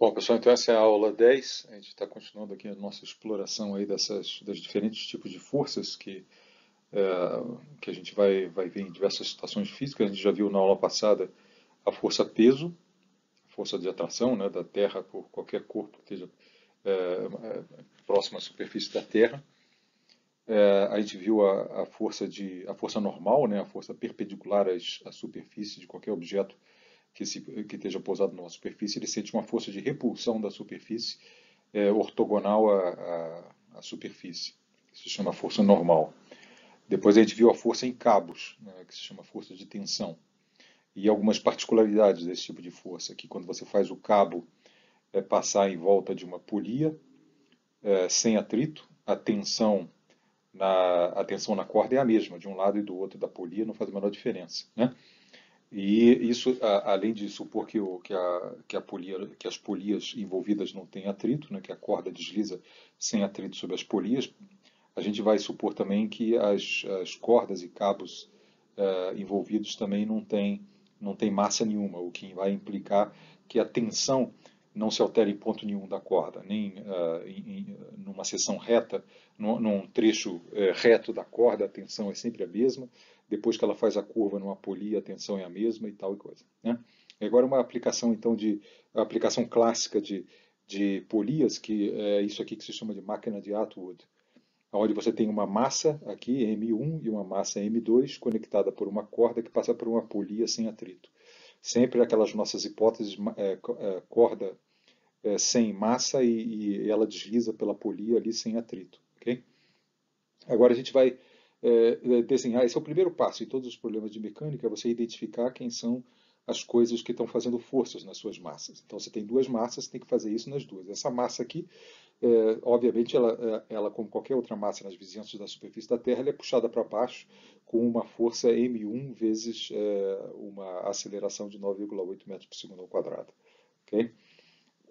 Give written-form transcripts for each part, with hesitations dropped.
Bom, pessoal, então essa é a aula 10. A gente está continuando aqui a nossa exploração aí das diferentes tipos de forças que a gente vai ver em diversas situações físicas. A gente já viu na aula passada a força peso, a força de atração, né, da Terra por qualquer corpo que esteja próximo à superfície da Terra. A gente viu a força normal, né, a força perpendicular à superfície de qualquer objeto que esteja pousado numa superfície. Ele sente uma força de repulsão da superfície ortogonal à superfície, que se chama força normal. Depois a gente viu a força em cabos, né, que se chama força de tensão. E algumas particularidades desse tipo de força, que quando você faz o cabo passar em volta de uma polia sem atrito, a tensão na corda é a mesma, de um lado e do outro da polia, não faz a menor diferença, né? E isso, além de supor que as polias envolvidas não têm atrito, né, que a corda desliza sem atrito sobre as polias, a gente vai supor também que as cordas e cabos envolvidos também não têm massa nenhuma, o que vai implicar que a tensão não se altera em ponto nenhum da corda, nem numa seção reta, num trecho reto da corda, a tensão é sempre a mesma. Depois que ela faz a curva numa polia, a tensão é a mesma e tal e coisa, né? Agora uma aplicação então a aplicação clássica de polias, que é isso aqui que se chama de máquina de Atwood, onde você tem uma massa aqui, M1, e uma massa M2, conectada por uma corda que passa por uma polia sem atrito. Sempre aquelas nossas hipóteses, corda sem massa e ela desliza pela polia ali sem atrito. Okay? Agora a gente vai desenhar, esse é o primeiro passo em todos os problemas de mecânica, é você identificar quem são as coisas que estão fazendo forças nas suas massas. Então você tem duas massas, você tem que fazer isso nas duas. Essa massa aqui, obviamente, ela, como qualquer outra massa nas vizinhanças da superfície da Terra, ela é puxada para baixo com uma força m1 vezes uma aceleração de 9,8 metros por segundo ao quadrado. Okay?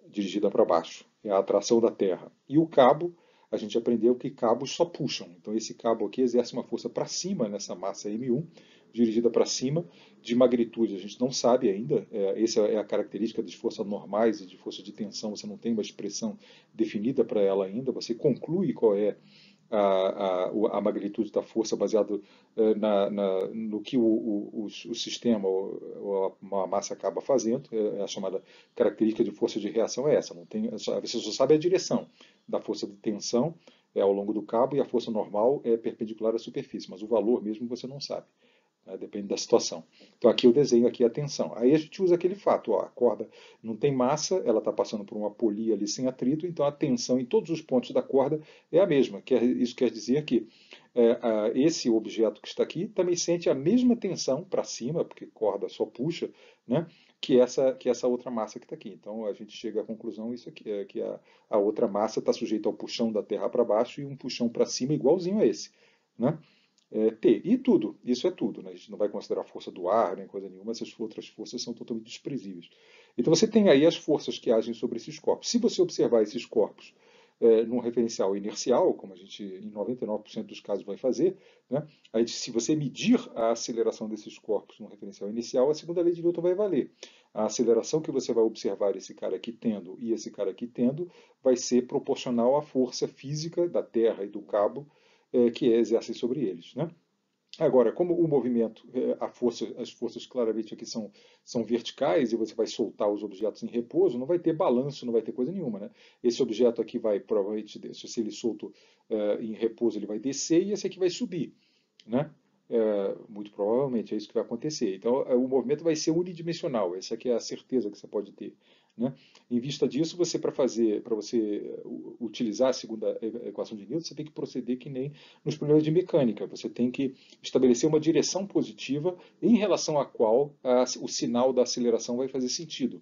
Dirigida para baixo. É a atração da Terra. E o cabo, a gente aprendeu que cabos só puxam. Então esse cabo aqui exerce uma força para cima nessa massa M1, dirigida para cima, de magnitude. A gente não sabe ainda. Essa é a característica das forças normais e de força de tensão. Você não tem uma expressão definida para ela ainda. Você conclui qual é a magnitude da força baseado no que o sistema ou a massa acaba fazendo. A chamada característica de força de reação é essa. Não tem, você só sabe a direção da força de tensão ao longo do cabo e a força normal é perpendicular à superfície, mas o valor mesmo você não sabe. Depende da situação. Então aqui eu desenho aqui a tensão. Aí a gente usa aquele fato, ó, a corda não tem massa, ela está passando por uma polia ali sem atrito, então a tensão em todos os pontos da corda é a mesma. Isso quer dizer que esse objeto que está aqui também sente a mesma tensão para cima, porque corda só puxa, né, que essa outra massa que está aqui. Então a gente chega à conclusão isso aqui, que a outra massa está sujeita ao puxão da Terra para baixo e um puxão para cima igualzinho a esse, né? T. E tudo, isso é tudo, né? A gente não vai considerar a força do ar, nem coisa nenhuma, essas outras forças são totalmente desprezíveis. Então você tem aí as forças que agem sobre esses corpos. Se você observar esses corpos num referencial inercial, como a gente em 99% dos casos vai fazer, né? Se você medir a aceleração desses corpos num referencial inicial, a segunda lei de Newton vai valer. A aceleração que você vai observar esse cara aqui tendo e esse cara aqui tendo vai ser proporcional à força física da Terra e do cabo que exercem sobre eles, né? Agora, como o movimento, as forças claramente aqui são verticais e você vai soltar os objetos em repouso, não vai ter balanço, não vai ter coisa nenhuma, né? Esse objeto aqui vai provavelmente, se ele solto em repouso, ele vai descer e esse aqui vai subir, né? Muito provavelmente é isso que vai acontecer. Então, o movimento vai ser unidimensional. Essa aqui é a certeza que você pode ter, né? Em vista disso, para você utilizar a segunda equação de Newton, você tem que proceder que nem nos problemas de mecânica. Você tem que estabelecer uma direção positiva em relação à qual o sinal da aceleração vai fazer sentido,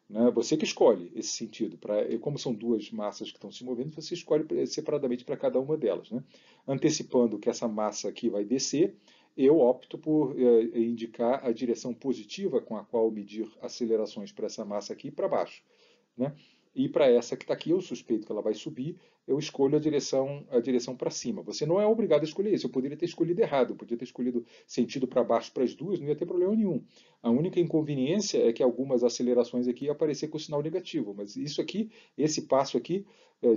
né? Você que escolhe esse sentido. Como são duas massas que estão se movendo, você escolhe separadamente para cada uma delas, né? Antecipando que essa massa aqui vai descer, eu opto por indicar a direção positiva com a qual medir acelerações para essa massa aqui para baixo, né? E para essa que está aqui, eu suspeito que ela vai subir, eu escolho a direção para cima. Você não é obrigado a escolher isso. Eu poderia ter escolhido errado, eu podia ter escolhido sentido para baixo para as duas, não ia ter problema nenhum. A única inconveniência é que algumas acelerações aqui iam aparecer com sinal negativo, mas isso aqui, esse passo aqui,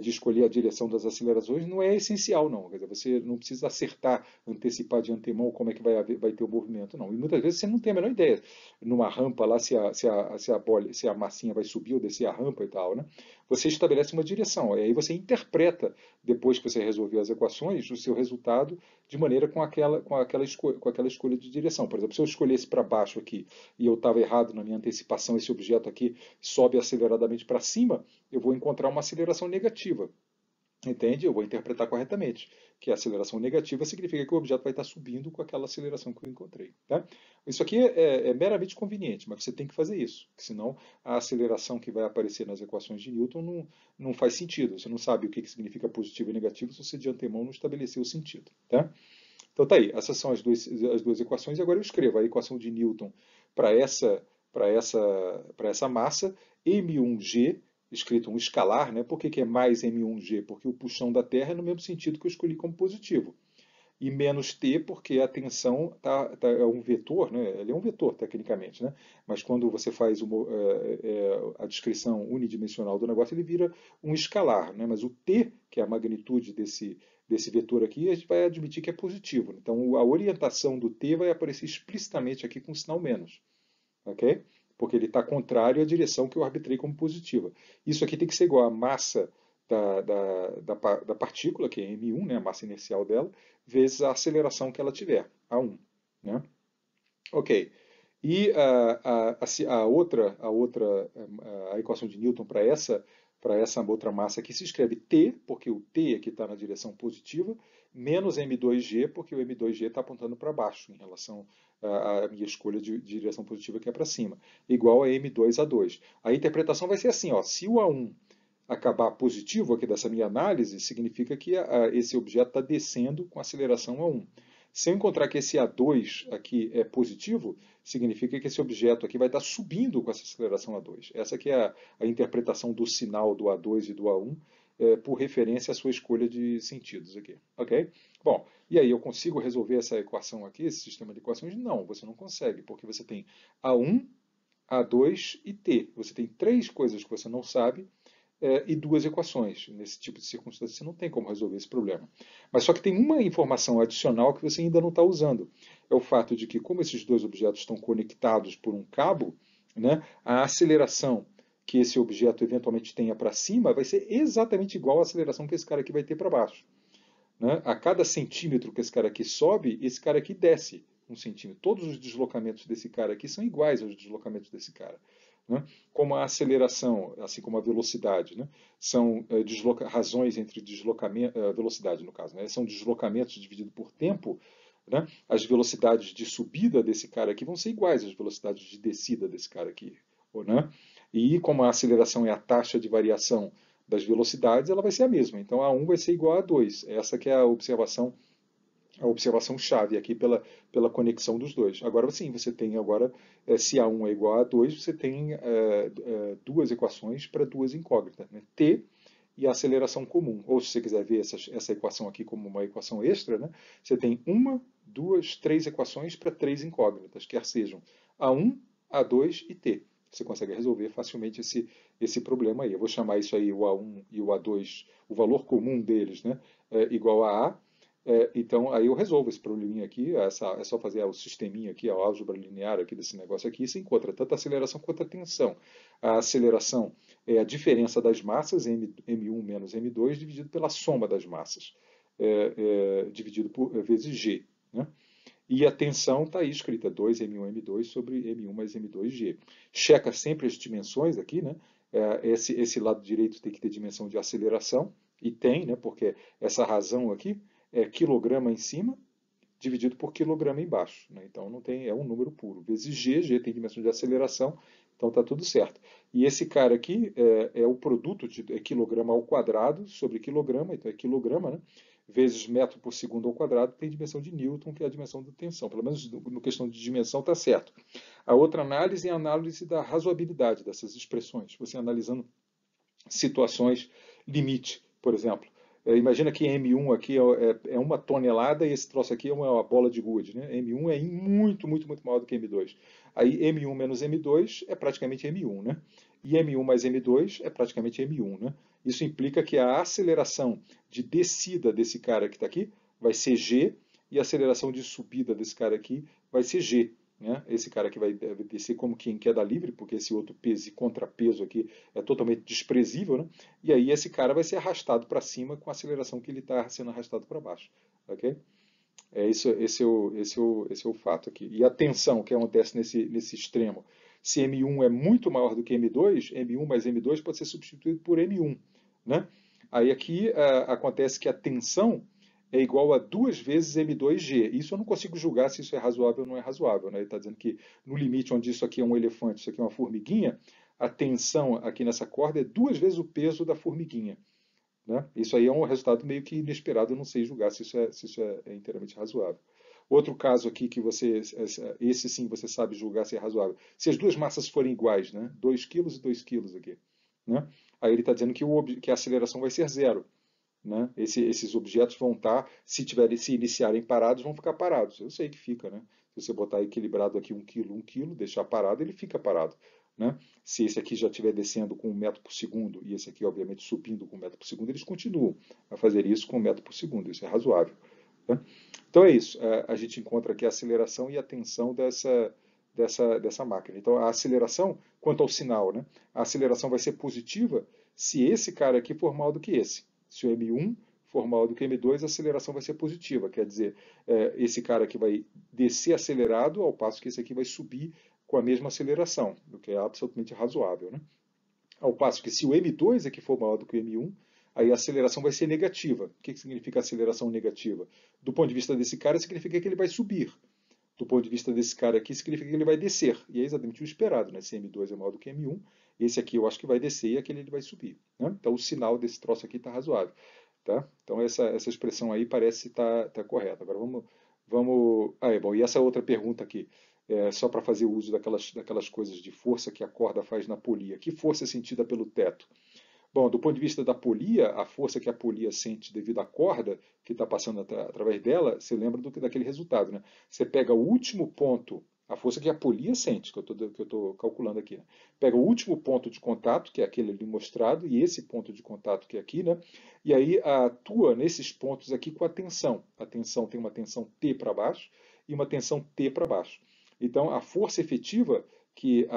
de escolher a direção das acelerações, não é essencial, não. Quer dizer, você não precisa acertar, antecipar de antemão como é que vai ter o movimento, não. E muitas vezes você não tem a menor ideia, numa rampa lá, se a massinha vai subir ou descer a rampa e tal, né? Você estabelece uma direção, e aí você interpreta, depois que você resolveu as equações, o seu resultado de maneira com aquela escolha de direção. Por exemplo, se eu escolhesse para baixo aqui e eu estava errado na minha antecipação, esse objeto aqui sobe aceleradamente para cima, eu vou encontrar uma aceleração negativa. Entende? Eu vou interpretar corretamente. Que a aceleração negativa significa que o objeto vai estar subindo com aquela aceleração que eu encontrei. Tá? Isso aqui é meramente conveniente, mas você tem que fazer isso. Senão a aceleração que vai aparecer nas equações de Newton não faz sentido. Você não sabe o que significa positivo e negativo se você de antemão não estabeleceu o sentido. Tá? Então tá aí, essas são as duas equações, e agora eu escrevo a equação de Newton para essa massa, M1G, escrito um escalar, né? Por que é mais M1G? Porque o puxão da Terra é no mesmo sentido que eu escolhi como positivo. E menos T, porque a tensão é um vetor, né? Ele é um vetor, tecnicamente, né? Mas quando você faz a descrição unidimensional do negócio, ele vira um escalar, né? Mas o T, que é a magnitude desse vetor aqui, a gente vai admitir que é positivo. Então, a orientação do T vai aparecer explicitamente aqui com sinal menos, ok? Porque ele está contrário à direção que eu arbitrei como positiva. Isso aqui tem que ser igual à massa da partícula, que é m1, né, a massa inercial dela, vezes a aceleração que ela tiver, a1. Né? Ok. E a equação de Newton para essa outra massa aqui se escreve T, porque o T aqui está na direção positiva, menos M2G, porque o M2G está apontando para baixo em relação à minha escolha de direção positiva que é para cima, igual a M2A2. A interpretação vai ser assim, ó, se o A1 acabar positivo aqui dessa minha análise, significa que esse objeto está descendo com aceleração A1. Se eu encontrar que esse A2 aqui é positivo, significa que esse objeto aqui vai estar subindo com essa aceleração A2. Essa aqui é a interpretação do sinal do A2 e do A1 por referência à sua escolha de sentidos aqui. Ok? Bom, e aí eu consigo resolver essa equação aqui, esse sistema de equações? Não, você não consegue, porque você tem A1, A2 e T. Você tem três coisas que você não sabe e duas equações. Nesse tipo de circunstância, você não tem como resolver esse problema. Mas só que tem uma informação adicional que você ainda não está usando. É o fato de que, como esses dois objetos estão conectados por um cabo, né, a aceleração que esse objeto eventualmente tenha para cima vai ser exatamente igual à aceleração que esse cara aqui vai ter para baixo. Né? A cada centímetro que esse cara aqui sobe, esse cara aqui desce 1 centímetro. Todos os deslocamentos desse cara aqui são iguais aos deslocamentos desse cara. Né? Como a aceleração, assim como a velocidade, né? São razões entre deslocamento, velocidade no caso, né? São deslocamentos divididos por tempo, né? As velocidades de subida desse cara aqui vão ser iguais às velocidades de descida desse cara aqui. Né? E como a aceleração é a taxa de variação das velocidades, ela vai ser a mesma. Então A1 vai ser igual a 2. Essa que é a observação chave aqui pela conexão dos dois. Agora sim, você tem agora, se A1 é igual a 2, você tem duas equações para duas incógnitas, né? T e a aceleração comum. Ou se você quiser ver essa equação aqui como uma equação extra, né? Você tem uma, duas, três equações para três incógnitas, quer sejam A1, A2 e T. Você consegue resolver facilmente esse problema aí. Eu vou chamar isso aí, o A1 e o A2, o valor comum deles, né? Igual a A. Então, aí eu resolvo esse probleminha aqui, é só fazer o sisteminha aqui, a álgebra linear aqui desse negócio aqui, e você encontra tanto a aceleração quanto a tensão. A aceleração é a diferença das massas, M1 menos M2, dividido pela soma das massas, dividido por vezes G. Né? E a tensão está aí escrita, 2M1M2 sobre M1 mais M2G. Checa sempre as dimensões aqui, né? Esse lado direito tem que ter dimensão de aceleração, e tem, né? Porque essa razão aqui é quilograma em cima, dividido por quilograma embaixo. Né? Então não tem, é um número puro. Vezes G tem dimensão de aceleração, então está tudo certo. E esse cara aqui é o produto de quilograma ao quadrado sobre quilograma, então é quilograma, né? Vezes metro por segundo ao quadrado, tem dimensão de Newton, que é a dimensão da tensão. Pelo menos no questão de dimensão está certo. A outra análise é a análise da razoabilidade dessas expressões. Você analisando situações limite, por exemplo. Imagina que M1 aqui é 1 tonelada e esse troço aqui é uma bola de gude. Né? M1 é muito, muito, muito maior do que M2. Aí M1 menos M2 é praticamente M1, né? E M1 mais M2 é praticamente M1, né? Isso implica que a aceleração de descida desse cara que está aqui vai ser G e a aceleração de subida desse cara aqui vai ser G. Né? Esse cara aqui vai descer como quem queda livre, porque esse outro peso e contrapeso aqui é totalmente desprezível, né? E aí esse cara vai ser arrastado para cima com a aceleração que ele está sendo arrastado para baixo. Ok? Esse é o fato aqui. E a tensão que acontece nesse extremo, se M1 é muito maior do que M2, M1 mais M2 pode ser substituído por M1. Né? Aí aqui acontece que a tensão é igual a 2 vezes M2G. Isso eu não consigo julgar se isso é razoável ou não é razoável. Né? Ele está dizendo que no limite onde isso aqui é um elefante, isso aqui é uma formiguinha, a tensão aqui nessa corda é 2 vezes o peso da formiguinha. Né? Isso aí é um resultado meio que inesperado, eu não sei julgar se isso é inteiramente razoável. Outro caso aqui que esse sim você sabe julgar se é razoável. Se as duas massas forem iguais, né? 2 quilos e 2 quilos aqui. Né? Aí ele está dizendo que a aceleração vai ser zero. Né? Esses objetos vão estar, se iniciarem parados, vão ficar parados. Eu sei que fica, né? Se você botar equilibrado aqui 1 quilo, deixar parado, ele fica parado. Né? Se esse aqui já estiver descendo com 1 metro por segundo e esse aqui, obviamente, subindo com 1 metro por segundo, eles continuam a fazer isso com 1 metro por segundo. Isso é razoável. Né? Então é isso. A gente encontra aqui a aceleração e a tensão dessa máquina. Então a aceleração, quanto ao sinal, né? A aceleração vai ser positiva se esse cara aqui for maior do que esse. Se o M1 for maior do que o M2, a aceleração vai ser positiva. Quer dizer, esse cara aqui vai descer acelerado, ao passo que esse aqui vai subir com a mesma aceleração, o que é absolutamente razoável. Né? Ao passo que se o M2 aqui for maior do que o M1, aí a aceleração vai ser negativa. O que significa aceleração negativa? Do ponto de vista desse cara, significa que ele vai subir. Do ponto de vista desse cara aqui, significa que ele vai descer. E é exatamente o esperado, né? Se M2 é maior do que M1, esse aqui eu acho que vai descer e aquele ele vai subir. Né? Então o sinal desse troço aqui está razoável. Tá? Então essa expressão aí parece estar correta. Agora vamos. Ah, é bom. E essa outra pergunta aqui, só para fazer uso daquelas coisas de força que a corda faz na polia. Que força é sentida pelo teto? Bom, do ponto de vista da polia, a força que a polia sente devido à corda que está passando através dela, você lembra daquele resultado, né? Você pega o último ponto, a força que a polia sente, que eu estou calculando aqui, né? Pega o último ponto de contato, que é aquele ali mostrado, e esse ponto de contato que é aqui, né? E aí atua nesses pontos aqui com a tensão. A tensão tem uma tensão T para baixo e uma tensão T para baixo. Então, a força efetiva que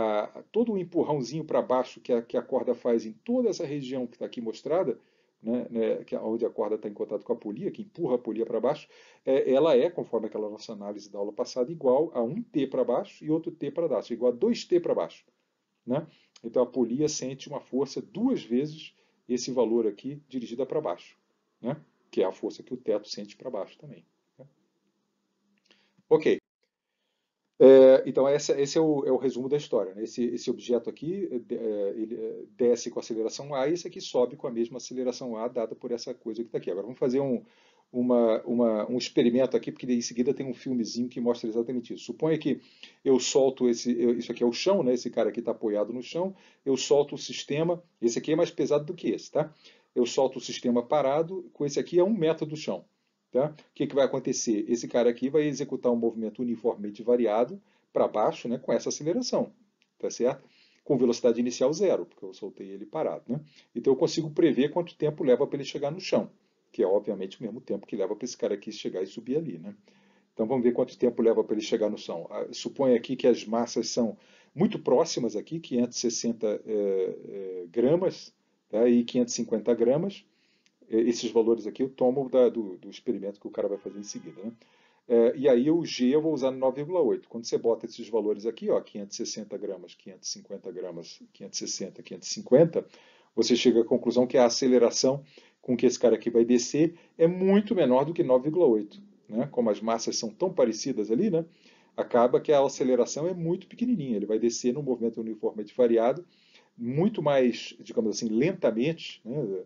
todo o empurrãozinho para baixo que a corda faz em toda essa região que está aqui mostrada, né, onde a corda está em contato com a polia, que empurra a polia para baixo, ela é, conforme aquela nossa análise da aula passada, igual a um T para baixo e outro T para baixo, igual a 2T para baixo. Né? Então a polia sente uma força 2 vezes esse valor aqui dirigida para baixo, né? Que é a força que o teto sente para baixo também. Né? Ok. Então, esse é o resumo da história. Né? Esse objeto aqui ele desce com a aceleração A e esse aqui sobe com a mesma aceleração A dada por essa coisa que está aqui. Agora vamos fazer um experimento aqui, porque em seguida tem um filmezinho que mostra exatamente isso. Suponha que eu solto isso aqui é o chão, né? Esse cara aqui está apoiado no chão, eu solto o sistema, esse aqui é mais pesado do que esse, tá? Eu solto o sistema parado, com esse aqui a 1 metro do chão. Tá? O que vai acontecer? Esse cara aqui vai executar um movimento uniformemente variado para baixo, né, com essa aceleração, tá certo? Com velocidade inicial zero, porque eu soltei ele parado. Né? Então eu consigo prever quanto tempo leva para ele chegar no chão, que é obviamente o mesmo tempo que leva para esse cara aqui chegar e subir ali. Né? Então vamos ver quanto tempo leva para ele chegar no chão. Suponha aqui que as massas são muito próximas aqui, 560 gramas, tá? E 550 gramas. Esses valores aqui eu tomo do experimento que o cara vai fazer em seguida. Né? E aí o G eu vou usar no 9,8. Quando você bota esses valores aqui, ó, 560 gramas, 550 gramas, 560, 550, você chega à conclusão que a aceleração com que esse cara aqui vai descer é muito menor do que 9,8. Né? Como as massas são tão parecidas ali, né? Acaba que a aceleração é muito pequenininha. Ele vai descer num movimento uniformemente variado, muito mais, digamos assim, lentamente, né?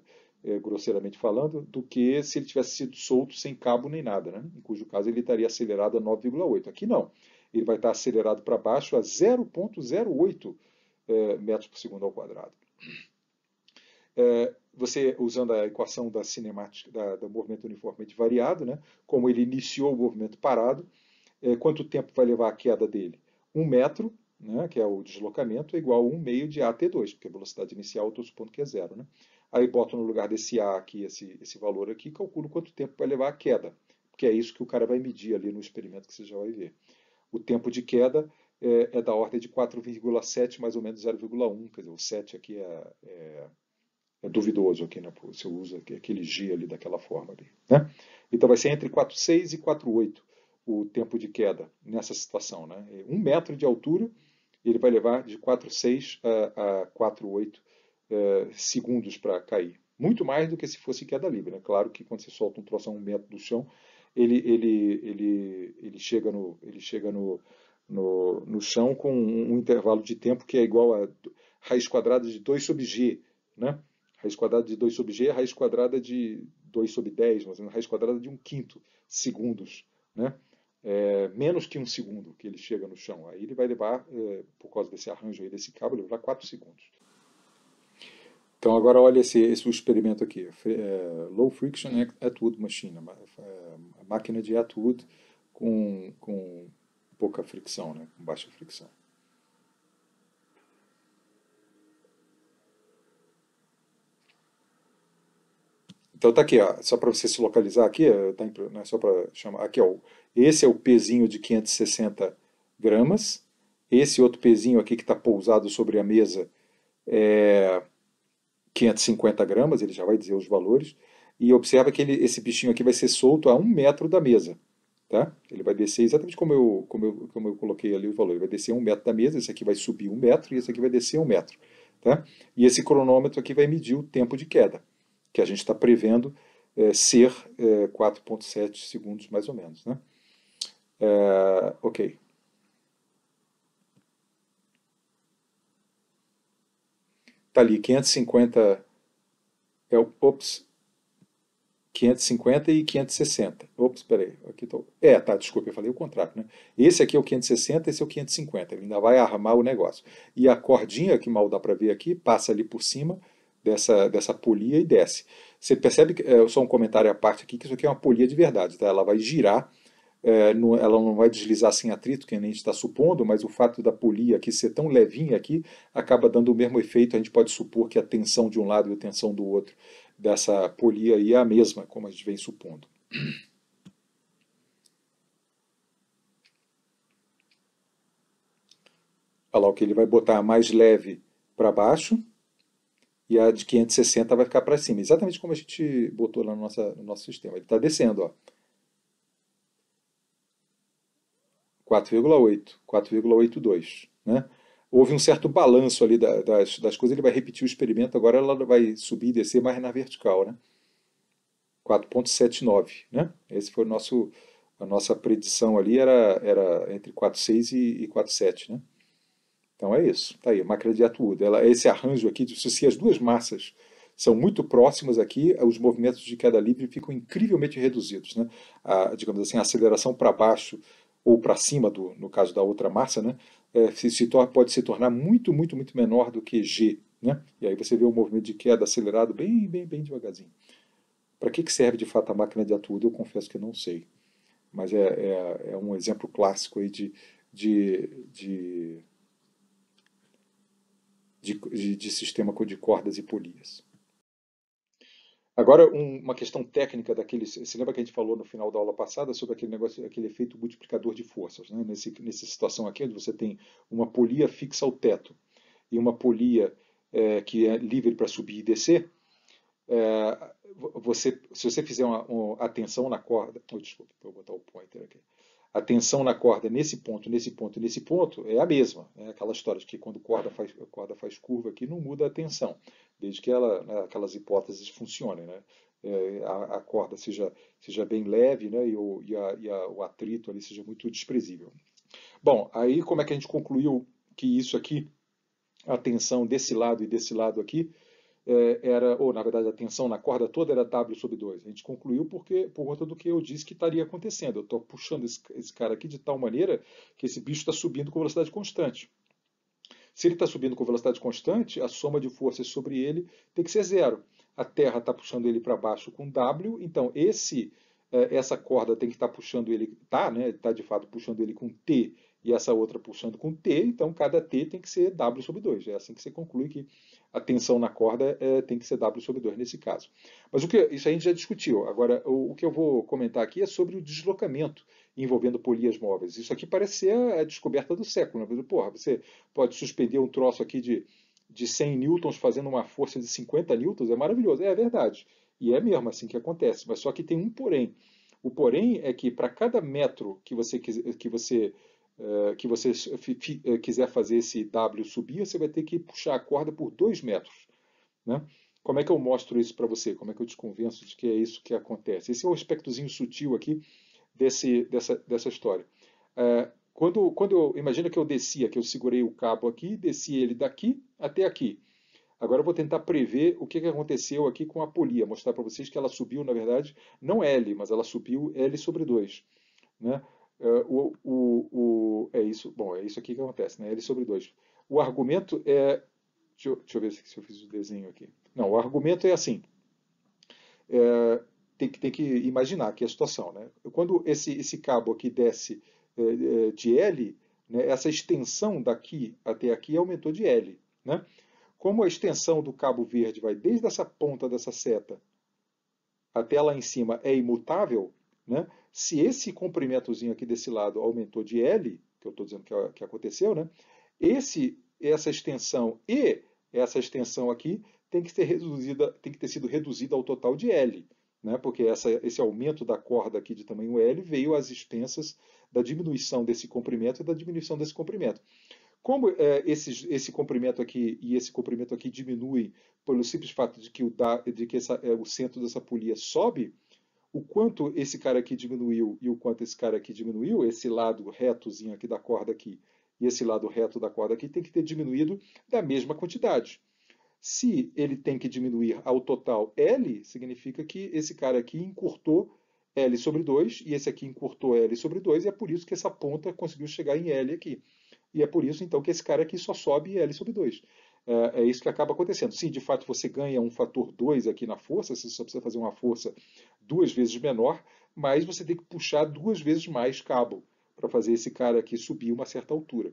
Grosseiramente falando, do que se ele tivesse sido solto sem cabo nem nada, né? Em cujo caso ele estaria acelerado a 9,8. Aqui não. Ele vai estar acelerado para baixo a 0,08 metros por segundo ao quadrado. Você, usando a equação da cinemática, do movimento uniformemente variado, né? Como ele iniciou o movimento parado, quanto tempo vai levar a queda dele? 1 metro né, que é o deslocamento, é igual a 1 meio de AT2, porque a velocidade inicial eu estou supondo que é zero. Né? Aí boto no lugar desse A aqui, esse valor aqui, calculo quanto tempo vai levar a queda, porque é isso que o cara vai medir ali no experimento que você já vai ver. O tempo de queda é da ordem de 4,7 mais ou menos 0,1, quer dizer, o 7 aqui é duvidoso aqui, né? Se eu uso aquele G ali daquela forma ali, né? Então vai ser entre 4,6 e 4,8 o tempo de queda nessa situação, né? 1 metro de altura, ele vai levar de 4,6 a 4,8 segundos para cair. Muito mais do que se fosse queda livre, né? Claro que quando você solta um troço a 1 metro do chão, ele chega no chão com um intervalo de tempo que é igual a raiz quadrada de 2 sobre g, né? Raiz quadrada de 2 sobre g é raiz quadrada de 2 sobre 10, mas raiz quadrada de 1/5 segundos, né? Menos que 1 segundo que ele chega no chão. Aí ele vai levar, por causa desse arranjo aí desse cabo, ele vai levar 4 segundos. Então agora olha esse experimento aqui. Low Friction Atwood Machine, a máquina de Atwood com pouca fricção, né? Com baixa fricção. Então tá aqui, ó, só para você se localizar aqui, né, só para chamar, aqui ó, esse é o pezinho de 560 gramas, esse outro pezinho aqui que está pousado sobre a mesa é 550 gramas, ele já vai dizer os valores, e observa que esse bichinho aqui vai ser solto a 1 metro da mesa, tá? Ele vai descer exatamente como eu coloquei ali o valor, ele vai descer 1 metro da mesa, esse aqui vai subir 1 metro e esse aqui vai descer 1 metro, tá? E esse cronômetro aqui vai medir o tempo de queda, que a gente está prevendo ser 4,7 segundos mais ou menos, né? Ok. Tá ali, 550 ops, 550 e 560. Ops, peraí. Aqui tô... tá, desculpa, eu falei o contrário, né? Esse aqui é o 560, esse é o 550. Ele ainda vai armar o negócio. E a cordinha, que mal dá para ver aqui, passa ali por cima dessa polia e desce. Você percebe que, só um comentário à parte aqui, que isso aqui é uma polia de verdade, tá? Ela vai girar, ela não vai deslizar sem atrito, que a gente está supondo, mas o fato da polia aqui ser tão levinha aqui, acaba dando o mesmo efeito. A gente pode supor que a tensão de um lado e a tensão do outro dessa polia aí é a mesma, como a gente vem supondo. Olha lá, o que ele vai botar mais leve para baixo e a de 560 vai ficar para cima, exatamente como a gente botou lá no nosso sistema. Ele está descendo, ó. 4,8, 4,82, né? Houve um certo balanço ali das coisas, ele vai repetir o experimento, agora ela vai subir e descer mais na vertical, né? 4,79, né? Esse foi a nossa predição ali, era entre 4,6 e 4,7, né? Então é isso, tá aí, a máquina de Atwood. Esse arranjo aqui, se as duas massas são muito próximas aqui, os movimentos de queda livre ficam incrivelmente reduzidos, né? Digamos assim, a aceleração para baixo ou para cima, no caso da outra massa, né? Pode se tornar muito, muito, muito menor do que G, né? E aí você vê o movimento de queda acelerado bem, bem, bem devagarzinho. Para que serve de fato a máquina de Atwood, eu confesso que eu não sei. Mas é um exemplo clássico aí de sistema de cordas e polias. Agora, uma questão técnica daquele. Você lembra que a gente falou no final da aula passada sobre aquele negócio, aquele efeito multiplicador de forças, né? Nessa situação aqui, onde você tem uma polia fixa ao teto e uma polia que é livre para subir e descer, se você fizer a tensão na corda. Oh, desculpa, vou botar o pointer aqui. A tensão na corda nesse ponto, nesse ponto e nesse ponto é a mesma. É aquela história de que quando a corda faz curva aqui, não muda a tensão, desde que aquelas hipóteses funcionem, né? A corda seja bem leve, né? E o atrito ali seja muito desprezível. Bom, aí como é que a gente concluiu que isso aqui, a tensão desse lado e desse lado aqui, ou na verdade a tensão na corda toda era W sobre 2. A gente concluiu por conta do que eu disse que estaria acontecendo. Eu estou puxando esse cara aqui de tal maneira que esse bicho está subindo com velocidade constante. Se ele está subindo com velocidade constante, a soma de forças sobre ele tem que ser zero. A Terra está puxando ele para baixo com W, então essa corda tem que estar puxando ele, né? Está de fato puxando ele com T e essa outra puxando com T, então cada T tem que ser W sobre 2. É assim que você conclui que a tensão na corda tem que ser W sobre 2 nesse caso. Mas isso a gente já discutiu. Agora, o que eu vou comentar aqui é sobre o deslocamento envolvendo polias móveis. Isso aqui parece ser a descoberta do século. Né? Porra, você pode suspender um troço aqui de 100 newtons fazendo uma força de 50 newtons, é maravilhoso. É verdade. E é mesmo assim que acontece. Mas só que tem um porém. O porém é que para cada metro que você quiser fazer esse W subir, você vai ter que puxar a corda por 2 metros. Né? Como é que eu mostro isso para você? Como é que eu te convenço de que é isso que acontece? Esse é o aspectozinho sutil aqui dessa história. Imagina que eu descia, que eu segurei o cabo aqui, desci ele daqui até aqui. Agora eu vou tentar prever o que aconteceu aqui com a polia, mostrar para vocês que ela subiu, na verdade, não L, mas ela subiu L sobre 2. Né? É isso, bom, é isso aqui que acontece, né? L sobre 2. O argumento é. Deixa eu ver se eu fiz o desenho aqui. Não, o argumento é assim. Tem que imaginar aqui a situação. Né? Quando esse cabo aqui desce de L, né, essa extensão daqui até aqui aumentou de L. Né? Como a extensão do cabo verde vai desde essa ponta dessa seta até lá em cima é imutável, né? Se esse comprimentozinho aqui desse lado aumentou de L, que eu estou dizendo que aconteceu, né? Essa extensão e essa extensão aqui tem que ter sido reduzida ao total de L, né? Porque esse aumento da corda aqui de tamanho L veio às expensas da diminuição desse comprimento e da diminuição desse comprimento. Como esse comprimento aqui e esse comprimento aqui diminuem pelo simples fato de que o centro dessa polia sobe, o quanto esse cara aqui diminuiu e o quanto esse cara aqui diminuiu, esse lado retozinho aqui da corda aqui e esse lado reto da corda aqui tem que ter diminuído da mesma quantidade. Se ele tem que diminuir ao total L, significa que esse cara aqui encurtou L sobre 2 e esse aqui encurtou L sobre 2 e é por isso que essa ponta conseguiu chegar em L aqui. E é por isso, então, que esse cara aqui só sobe L sobre 2. É isso que acaba acontecendo. Sim, de fato, você ganha um fator 2 aqui na força, você só precisa fazer uma força 2 vezes menor, mas você tem que puxar 2 vezes mais cabo para fazer esse cara aqui subir uma certa altura.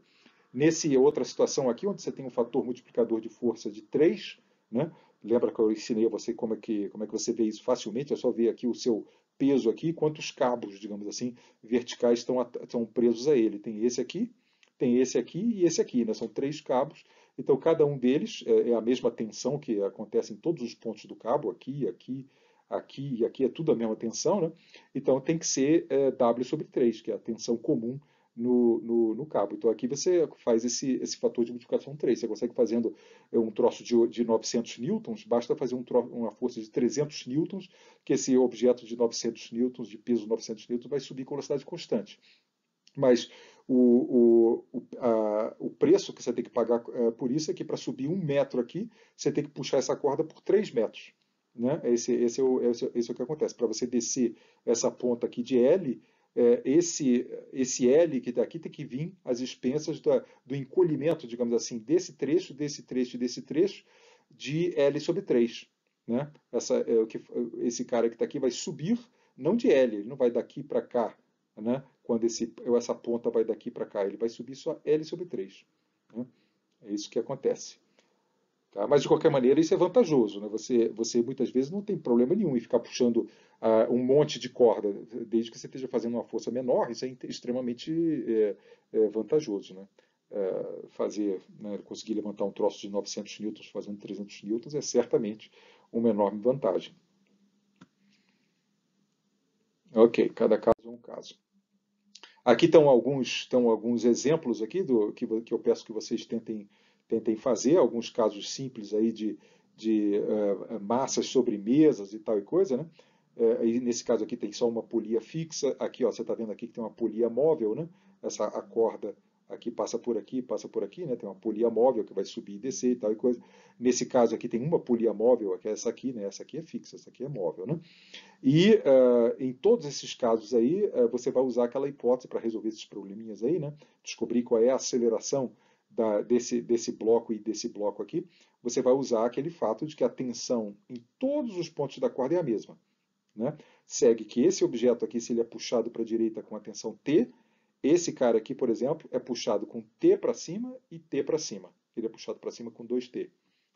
Nessa outra situação aqui, onde você tem um fator multiplicador de força de 3, né? Lembra que eu ensinei a você como é que você vê isso facilmente? É só ver aqui o seu peso aqui, quantos cabos, digamos assim, verticais estão presos a ele. Tem esse aqui e esse aqui, né? São 3 cabos. Então, cada um deles é a mesma tensão que acontece em todos os pontos do cabo, aqui, aqui, aqui e aqui, é tudo a mesma tensão, né? Então, tem que ser W sobre 3, que é a tensão comum no cabo. Então, aqui você faz esse fator de multiplicação 3. Você consegue fazendo um troço de 900 newtons, basta fazer uma força de 300 newtons, que esse objeto de 900 newtons, de peso 900 newtons, vai subir com velocidade constante. Mas o preço que você tem que pagar por isso é que para subir 1 metro aqui, você tem que puxar essa corda por 3 metros. Né? Esse é o que acontece. Para você descer essa ponta aqui de L, esse L que está aqui tem que vir às expensas do encolhimento, digamos assim, desse trecho de L sobre 3. Né? Esse cara que está aqui vai subir, não de L, ele não vai daqui para cá, né? Quando essa ponta vai daqui para cá, ele vai subir só L sobre 3. Né? É isso que acontece. Tá? Mas, de qualquer maneira, isso é vantajoso. Né? Você muitas vezes não tem problema nenhum em ficar puxando um monte de corda, desde que você esteja fazendo uma força menor, isso é extremamente vantajoso. Né? Né, conseguir levantar um troço de 900 newtons fazendo 300 newtons é certamente uma enorme vantagem. Ok, cada caso é um caso. Aqui estão alguns exemplos aqui que eu peço que vocês tentem fazer, alguns casos simples aí de massas sobre mesas e tal e coisa, né? E nesse caso aqui tem só uma polia fixa, aqui ó, você está vendo aqui que tem uma polia móvel, né? A corda aqui passa por aqui, né? Tem uma polia móvel que vai subir e descer e tal e coisa. Nesse caso aqui tem uma polia móvel, que é essa aqui, né? Essa aqui é fixa, essa aqui é móvel, né? E em todos esses casos aí, você vai usar aquela hipótese para resolver esses probleminhas aí, né? Descobrir qual é a aceleração desse bloco e desse bloco aqui. Você vai usar aquele fato de que a tensão em todos os pontos da corda é a mesma. Né? Segue que esse objeto aqui, se ele é puxado para a direita com a tensão T, Esse cara aqui, por exemplo, é puxado com T para cima e T para cima. Ele é puxado para cima com 2T.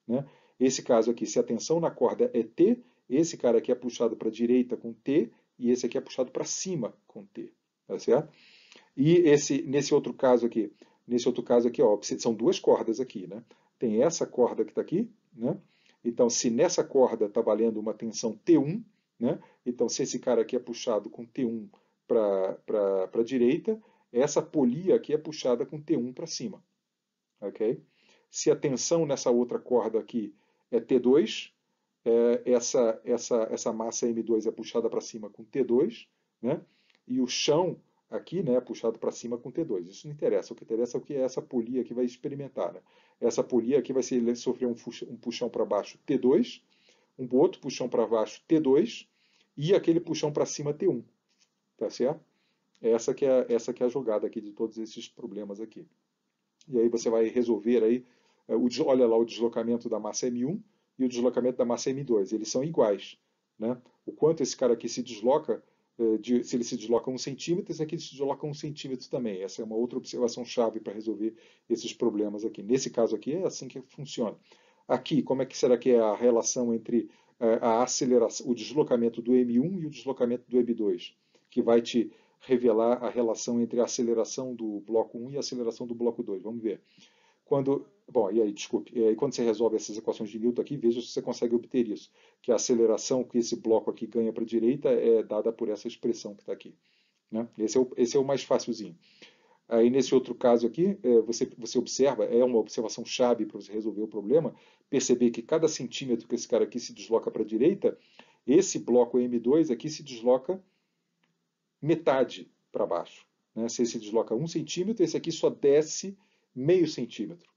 Né? Esse caso aqui, se a tensão na corda é T, esse cara aqui é puxado para a direita com T e esse aqui é puxado para cima com T. Tá certo? E nesse outro caso aqui, ó, são duas cordas aqui, né? Tem essa corda que está aqui, né? Então, se nessa corda está valendo uma tensão T1, né? Então, se esse cara aqui é puxado com T1 para a direita, essa polia aqui é puxada com T1 para cima, ok? Se a tensão nessa outra corda aqui é T2, essa massa M2 é puxada para cima com T2, né? E o chão aqui, né, é puxado para cima com T2. Isso não interessa. O que interessa é o que essa polia aqui vai experimentar. Né? Essa polia aqui vai sofrer um puxão para baixo T2, um outro puxão para baixo T2 e aquele puxão para cima T1. Tá certo? Essa que é a jogada aqui de todos esses problemas aqui. E aí você vai resolver aí, olha lá o deslocamento da massa M1 e o deslocamento da massa M2. Eles são iguais. Né? O quanto esse cara aqui se desloca, se ele se desloca 1 centímetro, esse aqui se desloca 1 centímetro também. Essa é uma outra observação chave para resolver esses problemas aqui. Nesse caso aqui é assim que funciona. Aqui, como é que será que é a relação entre a aceleração, o deslocamento do M1 e o deslocamento do M2, que vai te revelar a relação entre a aceleração do bloco 1 e a aceleração do bloco 2. Vamos ver. Bom, e aí, desculpe, quando você resolve essas equações de Newton aqui, veja se você consegue obter isso, que a aceleração que esse bloco aqui ganha para a direita é dada por essa expressão que está aqui. Né? Esse é o mais facilzinho. Aí, nesse outro caso aqui, você observa, é uma observação chave para você resolver o problema, perceber que cada centímetro que esse cara aqui se desloca para a direita, esse bloco M2 aqui se desloca metade para baixo. Né? Se esse desloca 1 centímetro, esse aqui só desce meio centímetro.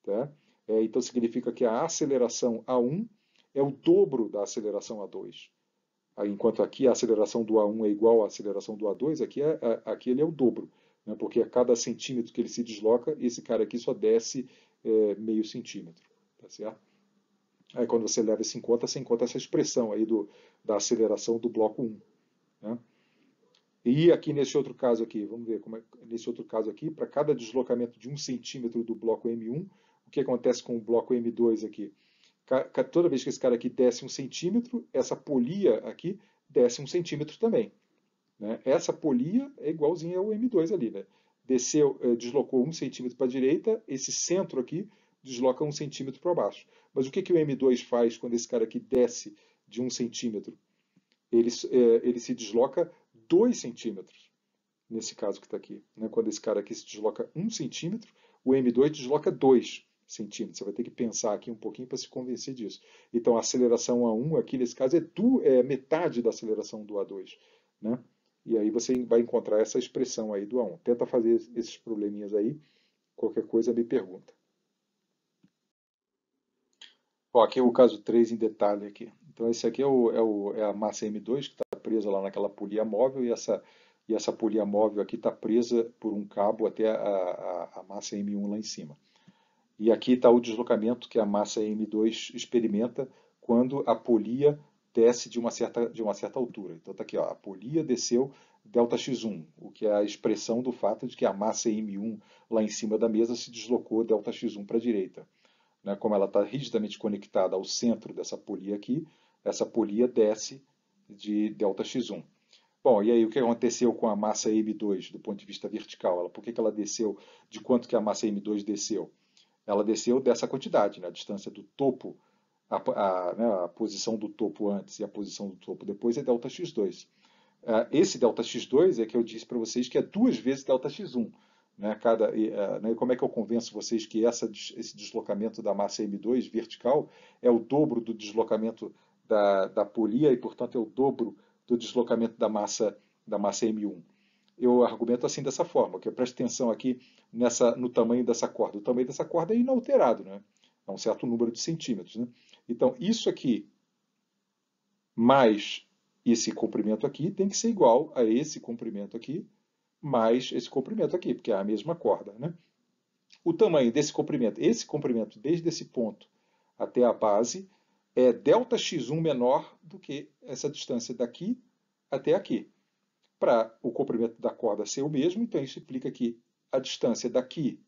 Tá? Então significa que a aceleração A1 é o dobro da aceleração A2. Enquanto aqui a aceleração do A1 é igual à aceleração do A2, aqui ele é o dobro. Né? Porque a cada centímetro que ele se desloca, esse cara aqui só desce meio centímetro. Tá certo? Aí quando você leva isso em conta, você encontra essa expressão aí da aceleração do bloco 1. Né? E aqui nesse outro caso aqui, vamos ver como é nesse outro caso aqui, para cada deslocamento de 1 centímetro do bloco M1, o que acontece com o bloco M2 aqui? Toda vez que esse cara aqui desce 1 centímetro, essa polia aqui desce 1 centímetro também. Né? Essa polia é igualzinha ao M2 ali. Né? Deslocou 1 centímetro para a direita, esse centro aqui desloca 1 centímetro para baixo. Mas o que o M2 faz quando esse cara aqui desce de 1 centímetro? Ele se desloca 2 centímetros, nesse caso que está aqui. Né? Quando esse cara aqui se desloca 1 centímetro, o M2 desloca 2 centímetros. Você vai ter que pensar aqui um pouquinho para se convencer disso. Então, a aceleração A1 aqui, nesse caso, é metade da aceleração do A2. Né? E aí você vai encontrar essa expressão aí do A1. Tenta fazer esses probleminhas aí. Qualquer coisa, me pergunta. Ó, aqui é o caso 3 em detalhe aqui. Então, esse aqui é a massa M2 que está presa lá naquela polia móvel e essa polia móvel aqui está presa por um cabo até a massa M1 lá em cima. E aqui está o deslocamento que a massa M2 experimenta quando a polia desce de uma certa altura. Então está aqui, ó, a polia desceu ΔX1, o que é a expressão do fato de que a massa M1 lá em cima da mesa se deslocou ΔX1 para a direita. Né? Como ela está rigidamente conectada ao centro dessa polia aqui, essa polia desce de ΔX1. Bom, e aí o que aconteceu com a massa M2 do ponto de vista vertical? Por que ela desceu? De quanto que a massa M2 desceu? Ela desceu dessa quantidade, né? A distância do topo, né? A posição do topo antes e a posição do topo depois é ΔX2. Esse ΔX2 é que eu disse para vocês que é 2 vezes ΔX1. Né? Né? Como é que eu convenço vocês que esse deslocamento da massa M2 vertical é o dobro do deslocamento da polia e, portanto, é o dobro do deslocamento da massa M1? Eu argumento assim dessa forma, que preste atenção aqui no tamanho dessa corda. O tamanho dessa corda é inalterado, né? É um certo número de centímetros. Né? Então, isso aqui mais esse comprimento aqui tem que ser igual a esse comprimento aqui mais esse comprimento aqui, porque é a mesma corda. Né? O tamanho desse comprimento, esse comprimento desde esse ponto até a base, é ΔX1 menor do que essa distância daqui até aqui. para o comprimento da corda ser o mesmo, então isso implica que a distância daqui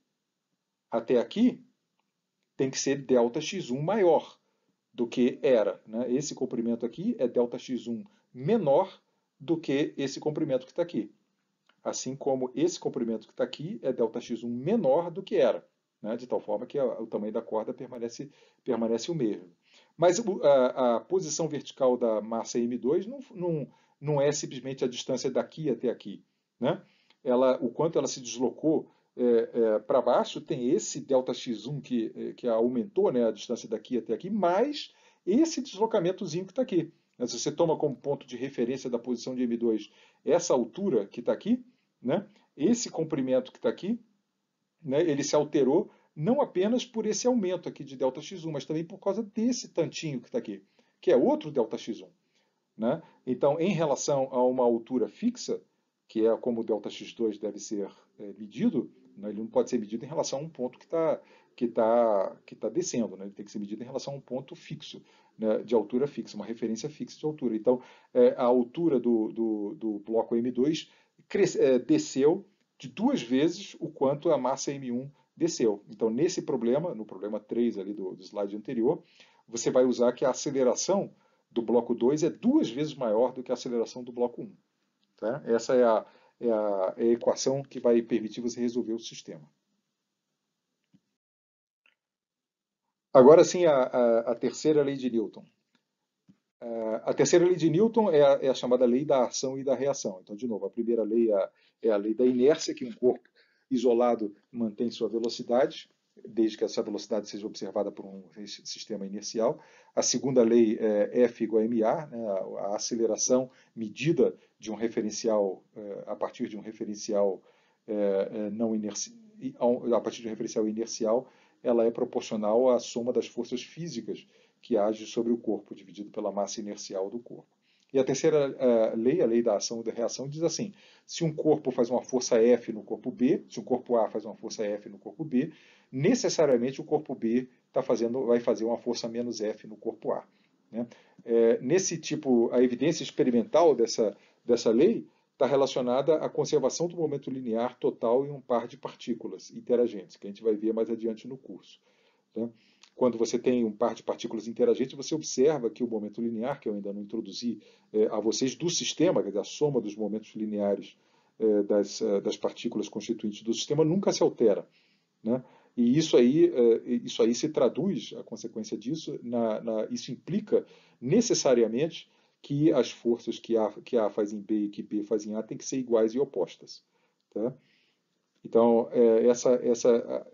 até aqui tem que ser ΔX1 maior do que era, né? Esse comprimento aqui é ΔX1 menor do que esse comprimento que está aqui. Assim como esse comprimento que está aqui é ΔX1 menor do que era, né? De tal forma que o tamanho da corda permanece o mesmo. Mas a posição vertical da massa M2 não é simplesmente a distância daqui até aqui, né? O quanto ela se deslocou para baixo tem esse ΔX1 que aumentou, né, a distância daqui até aqui, mais esse deslocamentozinho que está aqui. Se você toma como ponto de referência da posição de M2 essa altura que está aqui, né, esse comprimento que está aqui, né, ele se alterou não apenas por esse aumento aqui de ΔX1, mas também por causa desse tantinho que está aqui, que é outro ΔX1. Né? Então, em relação a uma altura fixa, que é como o ΔX2 deve ser medido, né, ele não pode ser medido em relação a um ponto que tá descendo, né? Ele tem que ser medido em relação a um ponto fixo, né, de altura fixa, uma referência fixa de altura. Então, a altura do bloco M2 desceu de 2 vezes o quanto a massa M1 desceu. Então, nesse problema, no problema 3 ali do slide anterior, você vai usar que a aceleração do bloco 2 é 2 vezes maior do que a aceleração do bloco 1. Tá? Essa é a equação que vai permitir você resolver o sistema. Agora sim, a terceira lei de Newton. A terceira lei de Newton é a chamada lei da ação e da reação. Então, de novo, a primeira lei é a lei da inércia, que um corpo isolado mantém sua velocidade, desde que essa velocidade seja observada por um sistema inercial. A segunda lei é F igual a ma, né, a aceleração medida de um referencial a partir de um referencial não inercial, a partir de um referencial inercial, ela é proporcional à soma das forças físicas que age sobre o corpo, dividido pela massa inercial do corpo. E a terceira lei, a lei da ação e da reação, diz assim: se um corpo faz uma força F no corpo B, se um corpo A faz uma força F no corpo B, necessariamente o corpo B vai fazer uma força menos F no corpo A. Né? Nesse tipo, a evidência experimental dessa lei está relacionada à conservação do momento linear total em um par de partículas interagentes, que a gente vai ver mais adiante no curso. Né? Quando você tem um par de partículas interagentes, você observa que o momento linear, que eu ainda não introduzi a vocês, do sistema, quer dizer, a soma dos momentos lineares das partículas constituintes do sistema, nunca se altera. Né? E isso aí se traduz, a consequência disso, isso implica necessariamente que as forças que A faz em B e que B faz em A têm que ser iguais e opostas. Tá? Então, essa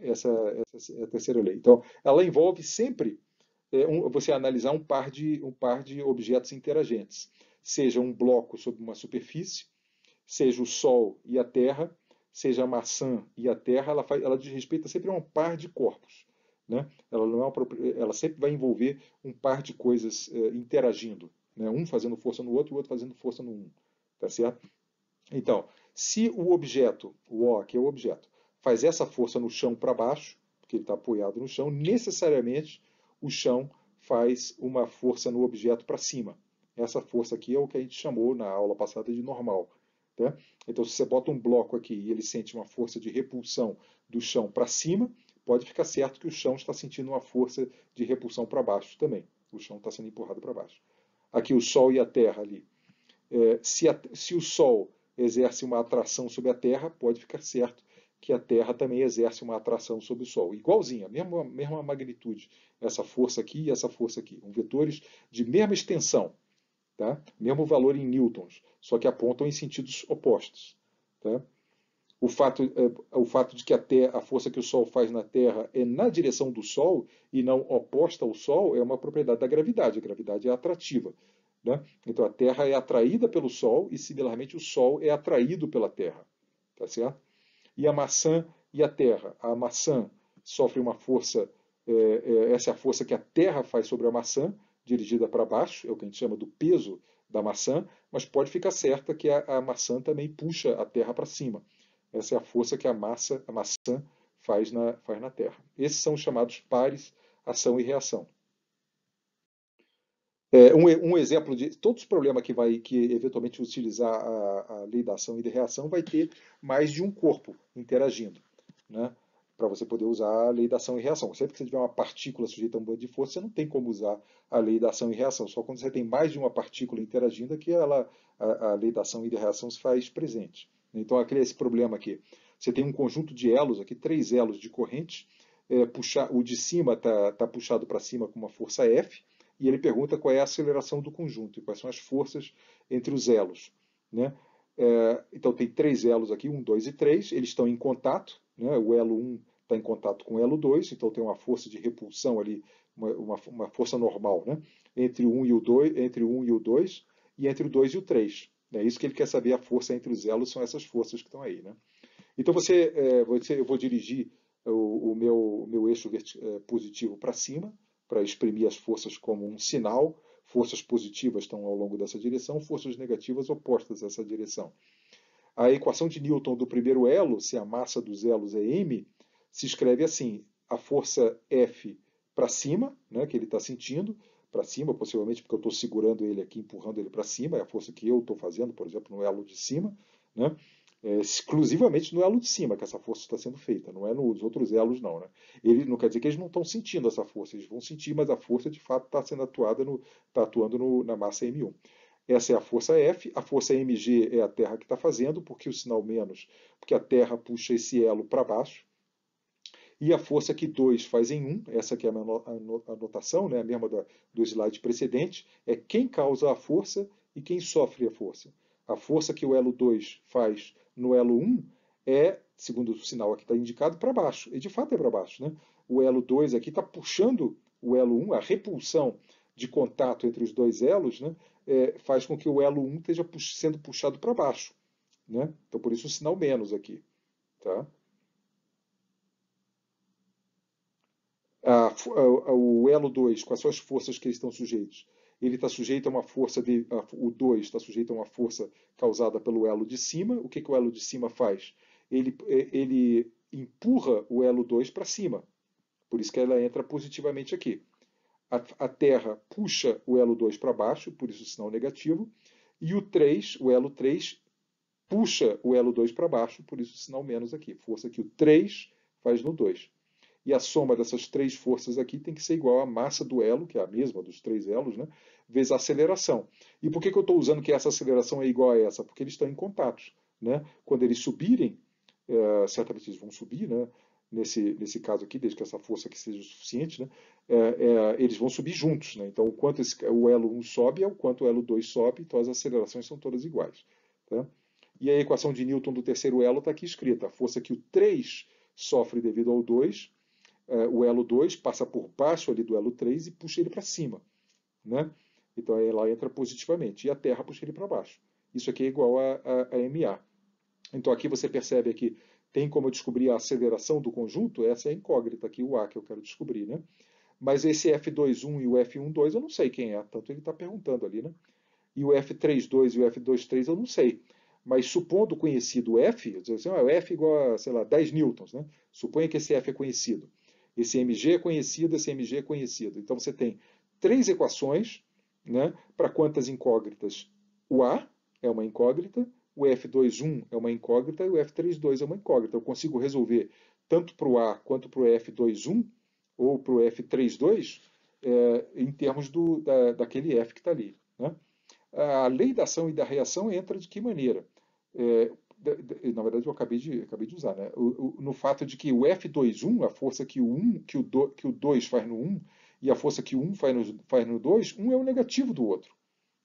é a terceira lei. Então, ela envolve sempre você analisar um par de objetos interagentes, seja um bloco sobre uma superfície, seja o Sol e a Terra, seja a maçã e a Terra, ela diz respeito sempre a um par de corpos. Né? Ela sempre vai envolver um par de coisas interagindo, né? Um fazendo força no outro e o outro fazendo força no um. Tá certo? Então, se o objeto, o O, que é o objeto, faz essa força no chão para baixo, porque ele está apoiado no chão, necessariamente o chão faz uma força no objeto para cima. Essa força aqui é o que a gente chamou na aula passada de normal. Tá? Então, se você bota um bloco aqui e ele sente uma força de repulsão do chão para cima, pode ficar certo que o chão está sentindo uma força de repulsão para baixo também. O chão está sendo empurrado para baixo. Aqui o Sol e a Terra ali. Se o Sol exerce uma atração sobre a Terra, pode ficar certo que a Terra também exerce uma atração sobre o Sol. Igualzinha, mesma magnitude. Essa força aqui e essa força aqui. Vetores de mesma extensão. Tá? Mesmo valor em newtons, só que apontam em sentidos opostos. Tá? O fato de que a força que o Sol faz na Terra é na direção do Sol e não oposta ao Sol é uma propriedade da gravidade. A gravidade é atrativa. Né? Então a Terra é atraída pelo Sol e, similarmente, o Sol é atraído pela Terra. Tá certo? E a maçã e a Terra. A maçã sofre uma força, essa é a força que a Terra faz sobre a maçã, dirigida para baixo, é o que a gente chama do peso da maçã, mas pode ficar certa que a maçã também puxa a Terra para cima. Essa é a força que a maçã faz na Terra. Esses são os chamados pares, ação e reação. Um exemplo de todos os problemas que eventualmente utilizar a lei da ação e da reação vai ter mais de um corpo interagindo, né? Para você poder usar a lei da ação e reação. Sempre que você tiver uma partícula sujeita a um bando de força, você não tem como usar a lei da ação e reação. Só quando você tem mais de uma partícula interagindo é que a lei da ação e da reação se faz presente. Então, aquele é esse problema aqui. Você tem um conjunto de elos aqui, três elos de corrente. O de cima está puxado para cima com uma força F, e ele pergunta qual é a aceleração do conjunto e quais são as forças entre os elos, né? Então tem três elos aqui, 1, 2 e 3, eles estão em contato, né? O elo 1 está em contato com o elo 2, então tem uma força de repulsão ali, uma força normal, né? Entre o 1 e o 2, entre o 1 e o 2 e entre o 2 e o 3. É isso que ele quer saber, a força entre os elos são essas forças que estão aí, né? Então eu vou dirigir o meu eixo positivo para cima, para exprimir as forças como um sinal. Forças positivas estão ao longo dessa direção, forças negativas opostas a essa direção. A equação de Newton do primeiro elo, se a massa dos elos é m, se escreve assim: a força F para cima, né, que ele está sentindo, para cima, possivelmente porque eu estou segurando ele aqui, empurrando ele para cima, é a força que eu estou fazendo, por exemplo, no elo de cima, né? Exclusivamente no elo de cima que essa força está sendo feita, não é nos outros elos não, né? Ele não quer dizer que eles não estão sentindo essa força, eles vão sentir, mas a força de fato está sendo está atuando na massa M1. Essa é a força F, a força mg é a Terra que está fazendo, porque o sinal menos, porque a Terra puxa esse elo para baixo, e a força que 2 faz em 1, essa que é a anotação, né, a mesma do slide precedente, é quem causa a força e quem sofre a força. A força que o elo 2 faz no elo 1 é, segundo o sinal aqui está indicado, para baixo. E de fato é para baixo. Né? O elo 2 aqui está puxando o elo 1, a repulsão de contato entre os dois elos, né, faz com que o elo 1 esteja sendo puxado para baixo. Né? Então por isso o sinal menos aqui. Tá? O elo 2, com as suas forças que eles estão sujeitos, ele está sujeito a uma força, o 2 está sujeito a uma força causada pelo elo de cima. O que, que o elo de cima faz? Ele empurra o elo 2 para cima. Por isso que ela entra positivamente aqui. A Terra puxa o elo 2 para baixo, por isso o sinal negativo. E o elo 3, puxa o elo 2 para baixo, por isso o sinal menos aqui. Força que o 3 faz no 2. E a soma dessas três forças aqui tem que ser igual à massa do elo, que é a mesma dos três elos, né? Vezes a aceleração. E por que eu estou usando que essa aceleração é igual a essa? Porque eles estão em contatos. Né? Quando eles subirem, certamente eles vão subir, né? Nesse caso aqui, desde que essa força aqui seja o suficiente, né? Eles vão subir juntos. Né? Então, o quanto o elo 1 sobe é o quanto o elo 2 sobe, então as acelerações são todas iguais. Tá? E a equação de Newton do terceiro elo está aqui escrita. A força que o 3 sofre devido ao 2, o elo 2 passa por baixo ali do elo 3 e puxa ele para cima. Né? Então ela entra positivamente. E a Terra puxa ele para baixo. Isso aqui é igual a MA. Então aqui você percebe que tem como eu descobrir a aceleração do conjunto, essa é a incógnita aqui, o A que eu quero descobrir. Né? Mas esse F21 e o F12 eu não sei quem é, tanto ele está perguntando ali. Né? E o F32 e o F23 eu não sei. Mas supondo conhecido o F, eu digo assim, o F igual a, sei lá, 10 newtons. Né? Suponha que esse F é conhecido. Esse mg é conhecido, esse mg é conhecido. Então você tem três equações, né, para quantas incógnitas? O A é uma incógnita, o F21 é uma incógnita e o F32 é uma incógnita. Eu consigo resolver tanto para o A quanto para o F21 ou para o F32 em termos daquele F que está ali. Né? A lei da ação e da reação entra de que maneira? Na verdade, eu acabei de usar, né? No fato de que o F21, a força que o 2 faz no 1, e a força que o 1 faz no 2, um é o negativo do outro.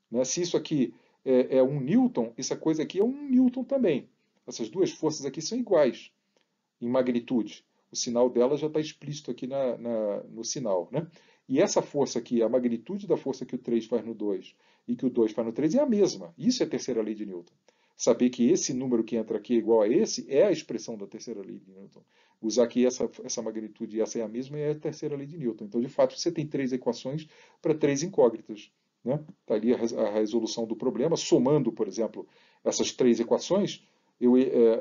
Né? Se isso aqui é 1 newton, essa coisa aqui é 1 newton também. Essas duas forças aqui são iguais em magnitude. O sinal dela já está explícito aqui no sinal. Né? E essa força aqui, a magnitude da força que o 3 faz no 2 e que o 2 faz no 3 é a mesma. Isso é a terceira lei de Newton. Saber que esse número que entra aqui é igual a esse é a expressão da terceira lei de Newton. Usar que essa magnitude e essa é a mesma é a terceira lei de Newton. Então, de fato, você tem três equações para três incógnitas. Né? Está ali a resolução do problema. Somando, por exemplo, essas três equações,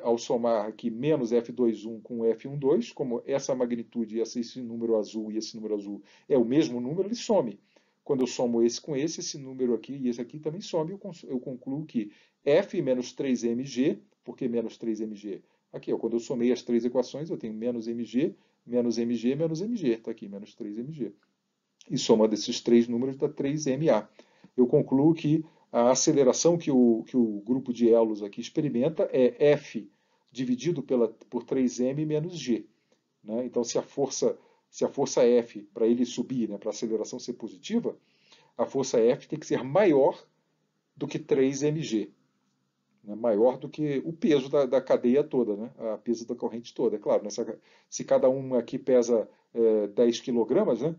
ao somar aqui menos F21 com F12, como essa magnitude, esse número azul e esse número azul é o mesmo número, ele some. Quando eu somo esse com esse número aqui e esse aqui também some, eu concluo que F menos 3mg, por que menos 3mg? Aqui, ó, quando eu somei as três equações, eu tenho menos mg, menos mg, menos mg. Está aqui, menos 3mg. E soma desses três números dá 3ma. Eu concluo que a aceleração que o grupo de elos aqui experimenta é F dividido por 3m menos g. Né? Então, se a força F, para ele subir, né, para a aceleração ser positiva, a força F tem que ser maior do que 3mg. Né, maior do que o peso da cadeia toda, né, a peso da corrente toda. É claro, se cada um aqui pesa 10 kg, né,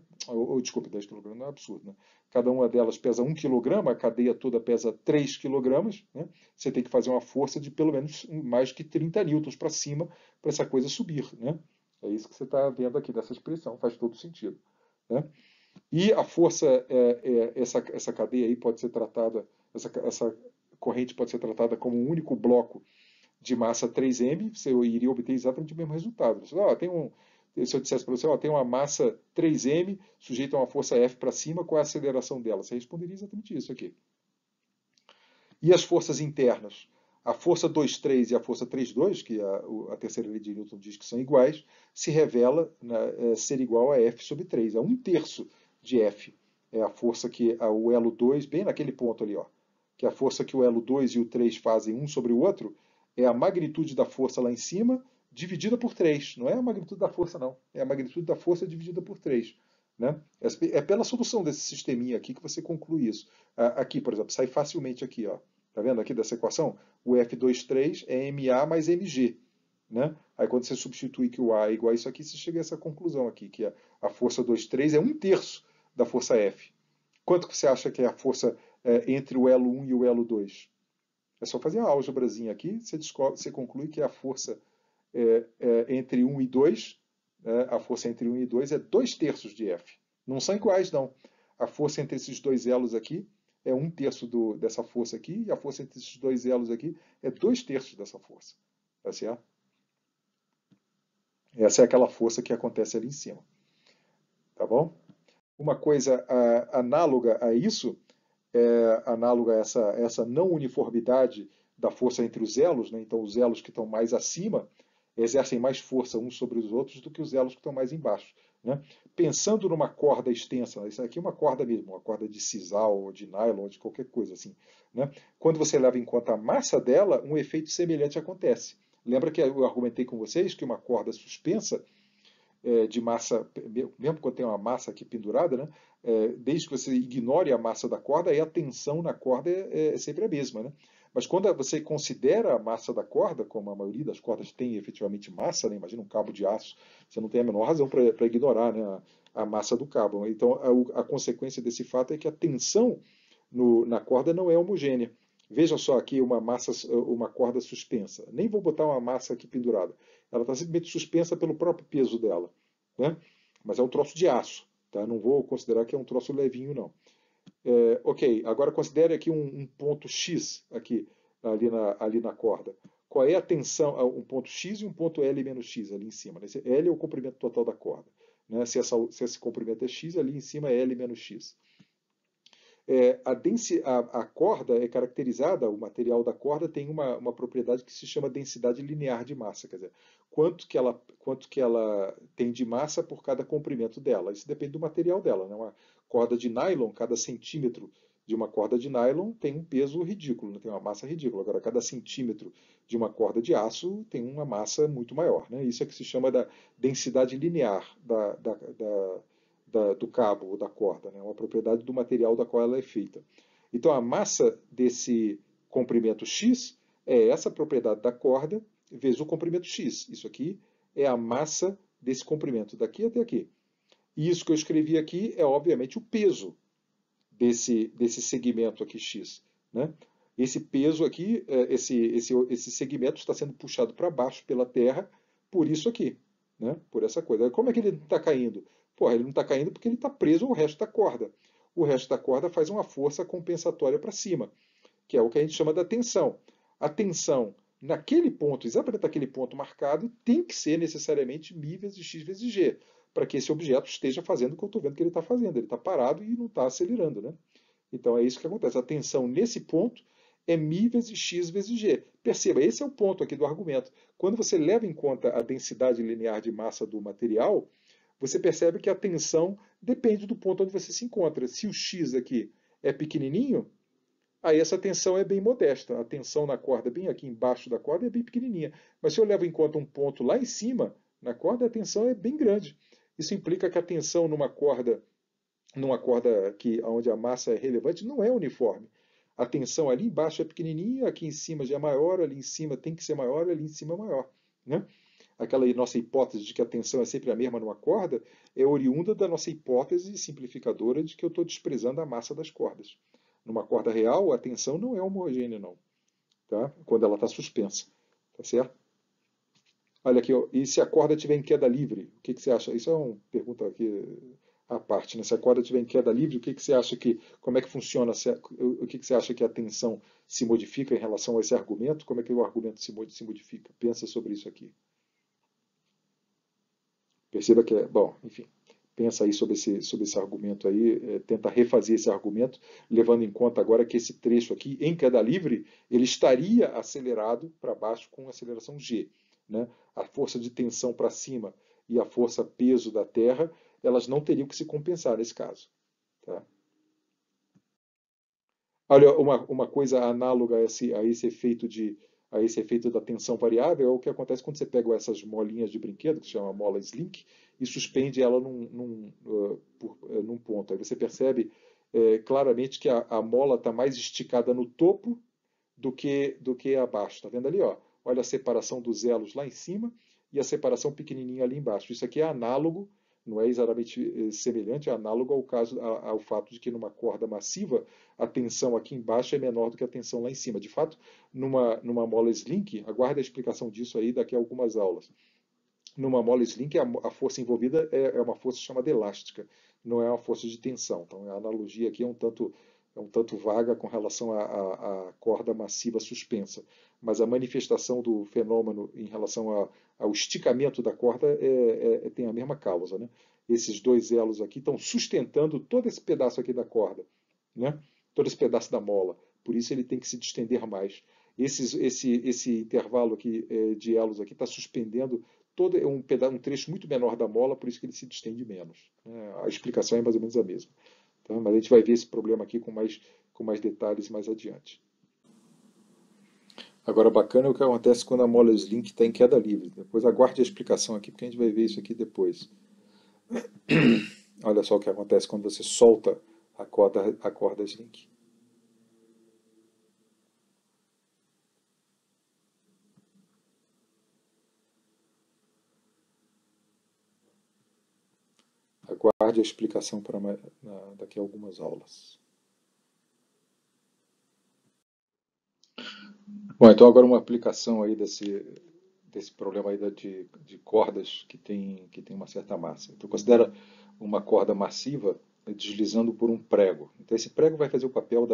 desculpe, 10 kg não é absurdo, né, cada uma delas pesa 1 kg, a cadeia toda pesa 3 kg, né, você tem que fazer uma força de pelo menos mais que 30 newtons para cima para essa coisa subir. Né? É isso que você está vendo aqui dessa expressão, faz todo sentido. Né? E a força, essa cadeia aí pode ser tratada, essa corrente pode ser tratada como um único bloco de massa 3m, você iria obter exatamente o mesmo resultado. Você, se eu dissesse para você, tem uma massa 3m sujeita a uma força F para cima, qual é a aceleração dela? Você responderia exatamente isso aqui. E as forças internas? A força 2,3 e a força 3,2, que a terceira lei de Newton diz que são iguais, se revela, né, ser igual a F sobre 3. É 1/3 de F. É a força que o elo 2, bem naquele ponto ali, ó, que a força que o elo 2 e o 3 fazem um sobre o outro, é a magnitude da força lá em cima dividida por 3. Não é a magnitude da força, não. É a magnitude da força dividida por 3. Né? É pela solução desse sisteminha aqui que você conclui isso. Aqui, por exemplo, sai facilmente aqui, ó. Tá vendo aqui dessa equação? O F23 é MA mais MG. Né? Aí quando você substitui que o A é igual a isso aqui, você chega a essa conclusão aqui, que a força 2,3 é 1/3 da força F. Quanto que você acha que é a força entre o elo 1 e o elo 2? É só fazer a álgebrazinha aqui, você conclui que a força entre 1 e 2, a força entre 1 e 2 é 2/3 de F. Não são iguais, não. A força entre esses dois elos aqui é 1/3 dessa força aqui, e a força entre esses dois elos aqui é 2/3 dessa força. Tá certo? Essa é aquela força que acontece ali em cima. Tá bom? Uma coisa análoga a isso, análoga a essa não uniformidade da força entre os elos, né? Então os elos que estão mais acima exercem mais força uns sobre os outros do que os elos que estão mais embaixo. Né? Pensando numa corda extensa, isso aqui é uma corda mesmo, uma corda de sisal, ou de nylon, ou de qualquer coisa assim. Né? Quando você leva em conta a massa dela, um efeito semelhante acontece. Lembra que eu argumentei com vocês que uma corda suspensa de massa, mesmo quando tem uma massa aqui pendurada, né, desde que você ignore a massa da corda, aí a tensão na corda é sempre a mesma. Né? Mas quando você considera a massa da corda, como a maioria das cordas tem efetivamente massa, né, imagina um cabo de aço, você não tem a menor razão para ignorar, né, a massa do cabo. Então a consequência desse fato é que a tensão na corda não é homogênea. Veja só aqui uma corda suspensa. Nem vou botar uma massa aqui pendurada. Ela está simplesmente suspensa pelo próprio peso dela. Né? Mas é um troço de aço. Tá? Não vou considerar que é um troço levinho, não. Ok, agora considere aqui um ponto X aqui, ali na corda. Qual é a tensão? Um ponto X e um ponto L menos X ali em cima. Né? L é o comprimento total da corda. Né? Se esse comprimento é X, ali em cima é L menos X. A corda é caracterizada, o material da corda tem uma propriedade que se chama densidade linear de massa, quer dizer, quanto que ela tem de massa por cada comprimento dela. Isso depende do material dela. Né? Uma corda de nylon, cada centímetro de uma corda de nylon tem um peso ridículo, tem uma massa ridícula. Agora, cada centímetro de uma corda de aço tem uma massa muito maior. Né? Isso é que se chama da densidade linear do cabo ou da corda, né? Uma propriedade do material da qual ela é feita. Então a massa desse comprimento X é essa propriedade da corda vezes o comprimento X. Isso aqui é a massa desse comprimento daqui até aqui. E isso que eu escrevi aqui é obviamente o peso desse segmento aqui X. Né? Esse peso aqui, esse segmento está sendo puxado para baixo pela Terra por isso aqui, né? Por essa coisa. Como é que ele está caindo? Porra, ele não está caindo porque ele está preso ao resto da corda. O resto da corda faz uma força compensatória para cima, que é o que a gente chama da tensão. A tensão naquele ponto, exatamente naquele ponto marcado, tem que ser necessariamente μ vezes x vezes g. para que esse objeto esteja fazendo o que eu estou vendo que ele está fazendo. Ele está parado e não está acelerando, né? Então é isso que acontece. A tensão nesse ponto é μ vezes x vezes g. Perceba, esse é o ponto aqui do argumento. Quando você leva em conta a densidade linear de massa do material, você percebe que a tensão depende do ponto onde você se encontra. Se o x aqui é pequenininho, aí essa tensão é bem modesta. A tensão na corda, bem aqui embaixo da corda, é bem pequenininha. Mas se eu levo em conta um ponto lá em cima, na corda, a tensão é bem grande. Isso implica que a tensão numa corda onde a massa é relevante, não é uniforme. A tensão ali embaixo é pequenininha, aqui em cima já é maior, ali em cima tem que ser maior, ali em cima é maior. Né? Aquela nossa hipótese de que a tensão é sempre a mesma numa corda é oriunda da nossa hipótese simplificadora de que eu estou desprezando a massa das cordas. Numa corda real, a tensão não é homogênea, não. Tá? Quando ela está suspensa. Tá certo? Olha aqui, ó, e se a corda estiver em queda livre, o que, que você acha? Isso é uma pergunta aqui à parte, né? Se a corda estiver em queda livre, o que, que você acha que, como é que funciona? O que, que você acha que a tensão se modifica em relação a esse argumento? Como é que o argumento se modifica? Pensa sobre isso aqui. Perceba que é, bom, enfim, pensa aí sobre esse argumento aí, tenta refazer esse argumento, levando em conta agora que esse trecho aqui, em queda livre, ele estaria acelerado para baixo com aceleração g. Né? A força de tensão para cima e a força peso da Terra, elas não teriam que se compensar nesse caso. Tá? Olha, uma coisa análoga a esse efeito da tensão variável é o que acontece quando você pega essas molinhas de brinquedo, que se chama mola Slink, e suspende ela num ponto. Aí você percebe claramente que a mola está mais esticada no topo do que abaixo. Está vendo ali? Ó? Olha a separação dos elos lá em cima e a separação pequenininha ali embaixo. Isso aqui é análogo, não é exatamente semelhante, é análogo ao fato de que numa corda massiva a tensão aqui embaixo é menor do que a tensão lá em cima. De fato, numa mola Slink, aguarde a explicação disso aí daqui a algumas aulas. Numa mola Slink, a força envolvida é uma força chamada elástica, não é uma força de tensão. Então, a analogia aqui é um tanto vaga com relação à corda massiva suspensa. Mas a manifestação do fenômeno em relação ao esticamento da corda tem a mesma causa. Né? Esses dois elos aqui estão sustentando todo esse pedaço aqui da corda, né? Todo esse pedaço da mola. Por isso ele tem que se distender mais. Esse intervalo aqui de elos aqui está suspendendo todo um trecho muito menor da mola, por isso que ele se distende menos. Né? A explicação é mais ou menos a mesma. Tá? Mas a gente vai ver esse problema aqui com mais detalhes mais adiante. Agora, bacana é o que acontece quando a mola Slink está em queda livre. Depois aguarde a explicação aqui, porque a gente vai ver isso aqui depois. Olha só o que acontece quando você solta a corda Slink. Aguarde a explicação daqui a algumas aulas. Bom, então agora uma aplicação aí desse problema aí de cordas que tem uma certa massa. Então considera uma corda massiva deslizando por um prego. Então esse prego vai fazer o papel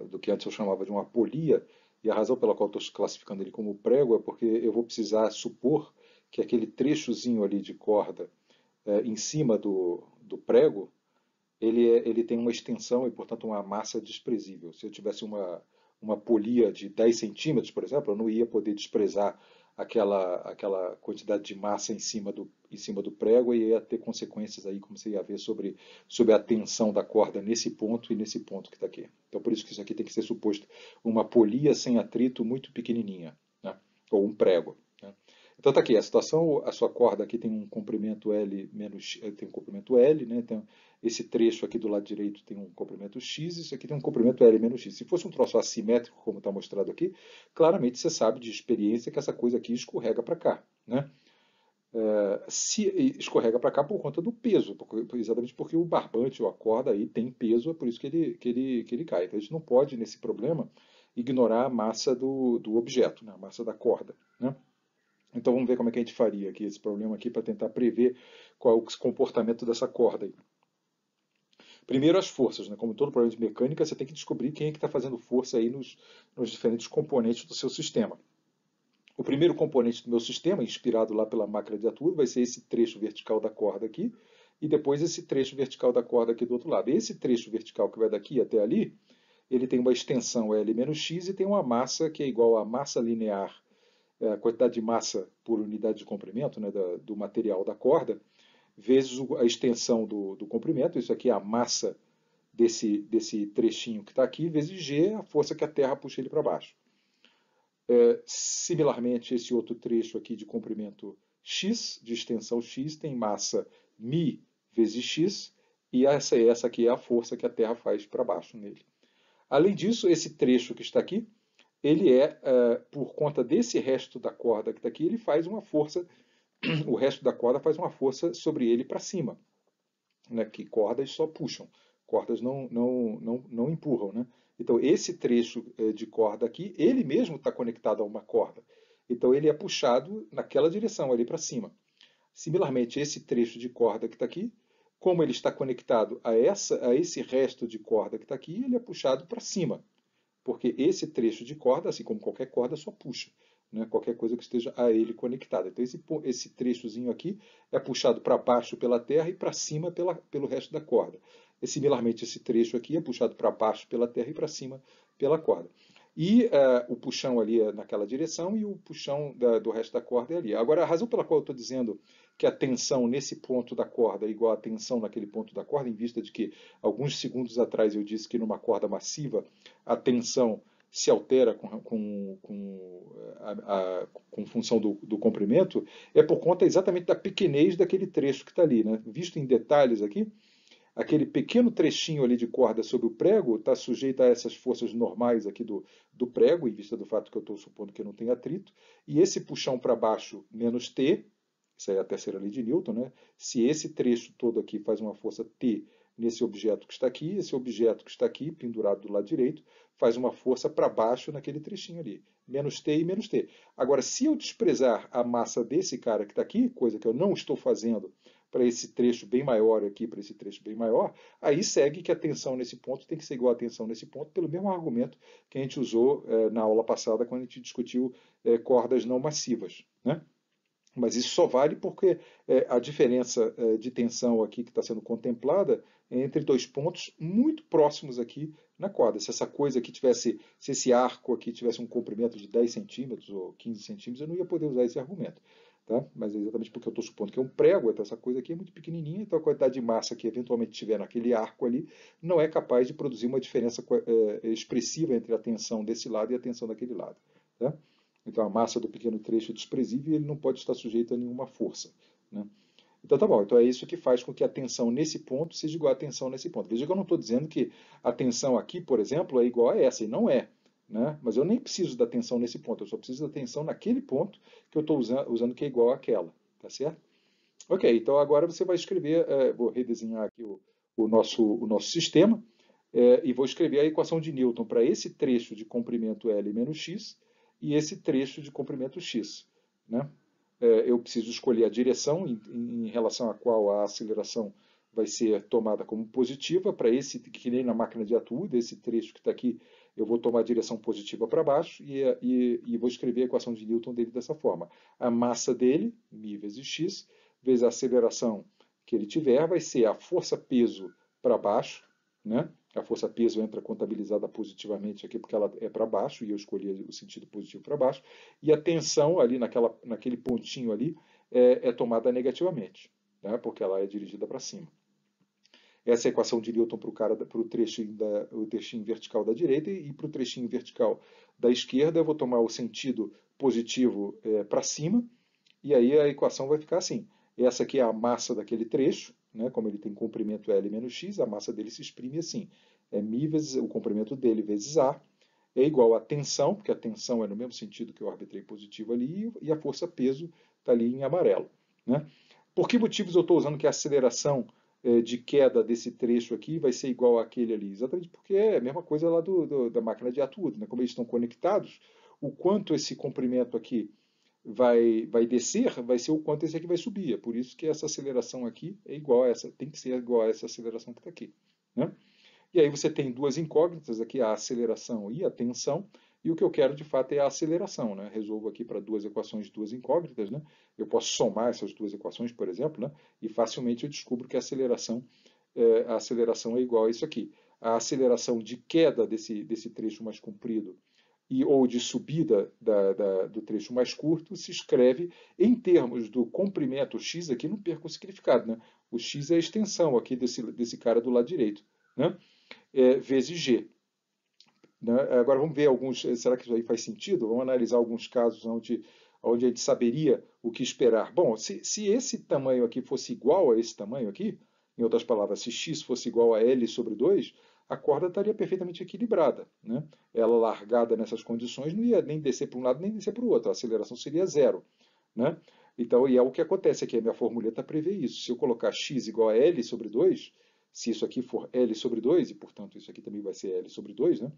do que antes eu chamava de uma polia, e a razão pela qual estou classificando ele como prego é porque eu vou precisar supor que aquele trechozinho ali de corda em cima do prego, ele tem uma extensão e, portanto, uma massa desprezível. Se eu tivesse uma polia de 10 centímetros, por exemplo, eu não ia poder desprezar aquela quantidade de massa em cima do prego e ia ter consequências aí, como você ia ver, sobre a tensão da corda nesse ponto e nesse ponto que está aqui. Então, por isso que isso aqui tem que ser suposto uma polia sem atrito muito pequenininha, né? Ou um prego. Né? Então está aqui, a situação, a sua corda aqui tem um comprimento L menos, tem um comprimento L, né? Então, esse trecho aqui do lado direito tem um comprimento X, isso aqui tem um comprimento L menos X. Se fosse um troço assimétrico, como está mostrado aqui, claramente você sabe de experiência que essa coisa aqui escorrega para cá, né? Se escorrega para cá por conta do peso, exatamente porque o barbante ou a corda aí tem peso, é por isso que ele cai. Então a gente não pode, nesse problema, ignorar a massa do objeto, né? A massa da corda, né? Então vamos ver como é que a gente faria aqui esse problema aqui para tentar prever qual é o comportamento dessa corda aí. Primeiro as forças, né? Como todo problema de mecânica, você tem que descobrir quem é que está fazendo força aí nos diferentes componentes do seu sistema. O primeiro componente do meu sistema, inspirado lá pela máquina de Atwood, vai ser esse trecho vertical da corda aqui, e depois esse trecho vertical da corda aqui do outro lado. Esse trecho vertical que vai daqui até ali, ele tem uma extensão L menos X e tem uma massa que é igual à massa linear, a quantidade de massa por unidade de comprimento, né, do material da corda, vezes a extensão do comprimento. Isso aqui é a massa desse trechinho que está aqui, vezes G, a força que a Terra puxa ele para baixo. Similarmente, esse outro trecho aqui de comprimento x, de extensão x, tem massa μ vezes x, e essa aqui é a força que a Terra faz para baixo nele. Além disso, esse trecho que está aqui, ele por conta desse resto da corda que está aqui, ele faz uma força, o resto da corda faz uma força sobre ele para cima, né, que cordas só puxam, cordas não empurram, né? Então, esse trecho de corda aqui, ele mesmo está conectado a uma corda. Então, ele é puxado naquela direção, ali para cima. Similarmente, esse trecho de corda que está aqui, como ele está conectado a esse resto de corda que está aqui, ele é puxado para cima. Porque esse trecho de corda, assim como qualquer corda, só puxa, né? Qualquer coisa que esteja a ele conectada. Então, esse trechozinho aqui é puxado para baixo pela terra e para cima pelo resto da corda. E, similarmente, esse trecho aqui é puxado para baixo pela terra e para cima pela corda. E o puxão ali é naquela direção e o puxão do resto da corda é ali. Agora, a razão pela qual eu estou dizendo que a tensão nesse ponto da corda é igual à tensão naquele ponto da corda, em vista de que alguns segundos atrás eu disse que numa corda massiva a tensão se altera com função do comprimento, é por conta exatamente da pequenez daquele trecho que está ali, né? Visto em detalhes aqui, aquele pequeno trechinho ali de corda sobre o prego está sujeito a essas forças normais aqui do prego, em vista do fato que eu estou supondo que não tem atrito, e esse puxão para baixo menos T, isso aí é a terceira lei de Newton, né? Se esse trecho todo aqui faz uma força T nesse objeto que está aqui, esse objeto que está aqui, pendurado do lado direito, faz uma força para baixo naquele trechinho ali. Menos T e menos T. Agora, se eu desprezar a massa desse cara que está aqui, coisa que eu não estou fazendo para esse trecho bem maior aqui, para esse trecho bem maior, aí segue que a tensão nesse ponto tem que ser igual à tensão nesse ponto, pelo mesmo argumento que a gente usou na aula passada, quando a gente discutiu cordas não massivas, né? Mas isso só vale porque a diferença de tensão aqui que está sendo contemplada é entre dois pontos muito próximos aqui na corda. Se essa coisa aqui tivesse, se esse arco aqui tivesse um comprimento de 10 centímetros ou 15 centímetros, eu não ia poder usar esse argumento. Tá? Mas é exatamente porque eu estou supondo que é um prego, então essa coisa aqui é muito pequenininha, então a quantidade de massa que eventualmente tiver naquele arco ali não é capaz de produzir uma diferença expressiva entre a tensão desse lado e a tensão daquele lado. Tá? Então a massa do pequeno trecho é desprezível e ele não pode estar sujeito a nenhuma força, né? Então tá bom, então é isso que faz com que a tensão nesse ponto seja igual à tensão nesse ponto. Veja que eu não estou dizendo que a tensão aqui, por exemplo, é igual a essa, e não é. Né? Mas eu nem preciso da tensão nesse ponto, eu só preciso da tensão naquele ponto que eu estou usando que é igual àquela. Tá certo? Ok, então agora você vai escrever, vou redesenhar aqui o nosso sistema, e vou escrever a equação de Newton para esse trecho de comprimento L menos x e esse trecho de comprimento x. Né? Eu preciso escolher a direção em relação à qual a aceleração vai ser tomada como positiva. Para esse, que nem na máquina de Atwood, esse trecho que está aqui, eu vou tomar a direção positiva para baixo e vou escrever a equação de Newton dele dessa forma. A massa dele, μ vezes x, vezes a aceleração que ele tiver, vai ser a força-peso para baixo, né? A força-peso entra contabilizada positivamente aqui porque ela é para baixo, e eu escolhi o sentido positivo para baixo, e a tensão ali naquele pontinho ali é tomada negativamente, né? Porque ela é dirigida para cima. Essa é a equação de Newton para o trechinho vertical da direita, e para o trechinho vertical da esquerda eu vou tomar o sentido positivo para cima, e aí a equação vai ficar assim. Essa aqui é a massa daquele trecho, né? Como ele tem comprimento L menos x, a massa dele se exprime assim. É μ vezes o comprimento dele vezes A, é igual à tensão, porque a tensão é no mesmo sentido que eu arbitrei positivo ali, e a força-peso está ali em amarelo. Né? Por que motivos eu estou usando que a aceleração de queda desse trecho aqui vai ser igual àquele ali? Exatamente porque é a mesma coisa lá da máquina de Atwood. Né? Como eles estão conectados, o quanto esse comprimento aqui vai descer, vai ser o quanto esse aqui vai subir. É por isso que essa aceleração aqui é igual a essa, tem que ser igual a essa aceleração que está aqui. Né? E aí você tem duas incógnitas aqui, a aceleração e a tensão. E o que eu quero de fato é a aceleração, né? Resolvo aqui para duas equações, duas incógnitas, né? Eu posso somar essas duas equações, por exemplo, né? E facilmente eu descubro que a aceleração é igual a isso aqui. A aceleração de queda desse trecho mais comprido ou de subida do trecho mais curto se escreve em termos do comprimento x, aqui não perco o significado, né? O x é a extensão aqui desse cara do lado direito, né? Vezes g. Né? Agora vamos ver alguns, será que isso aí faz sentido? Vamos analisar alguns casos onde a gente saberia o que esperar. Bom, se esse tamanho aqui fosse igual a esse tamanho aqui, em outras palavras, se x fosse igual a L sobre 2, a corda estaria perfeitamente equilibrada. Né? Ela largada nessas condições não ia nem descer para um lado nem descer para o outro, a aceleração seria zero. Né? Então, e é o que acontece aqui, a minha formuleta prevê isso. Se eu colocar x igual a L sobre 2, se isso aqui for L sobre 2, e portanto isso aqui também vai ser L sobre 2, né?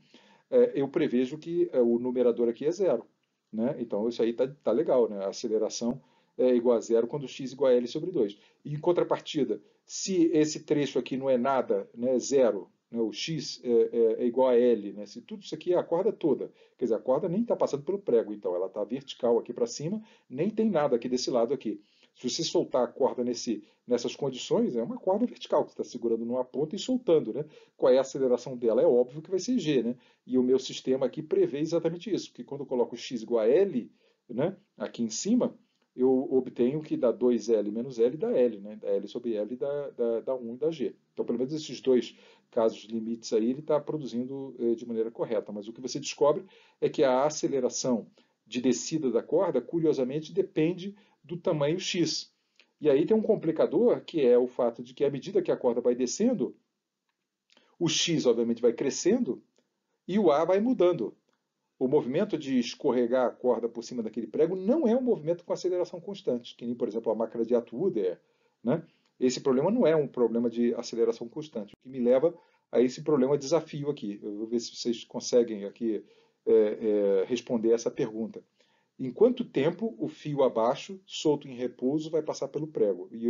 Eu prevejo que o numerador aqui é zero. Né? Então isso aí tá legal. Né? A aceleração é igual a zero quando x igual a L sobre 2. E em contrapartida, se esse trecho aqui não é nada, né, zero, né, o x é igual a L, né, se tudo isso aqui é a corda toda, quer dizer, a corda nem está passando pelo prego, então ela está vertical aqui para cima, nem tem nada aqui desse lado aqui. Se você soltar a corda nessas condições, é uma corda vertical que você está segurando numa ponta e soltando. Né? Qual é a aceleração dela? É óbvio que vai ser g. Né? E o meu sistema aqui prevê exatamente isso, que quando eu coloco x igual a L, né, aqui em cima, eu obtenho que dá 2L menos L dá L, né? Da L sobre L dá 1 e dá G. Então, pelo menos esses dois casos limites aí, ele está produzindo de maneira correta. Mas o que você descobre é que a aceleração de descida da corda, curiosamente, depende do tamanho x. E aí tem um complicador, que é o fato de que, à medida que a corda vai descendo, o x, obviamente, vai crescendo e o A vai mudando. O movimento de escorregar a corda por cima daquele prego não é um movimento com aceleração constante, que nem, por exemplo, a máquina de Atwood é. Né? Esse problema não é um problema de aceleração constante, o que me leva a esse problema desafio aqui. Eu vou ver se vocês conseguem aqui responder essa pergunta. Em quanto tempo o fio abaixo, solto em repouso, vai passar pelo prego? E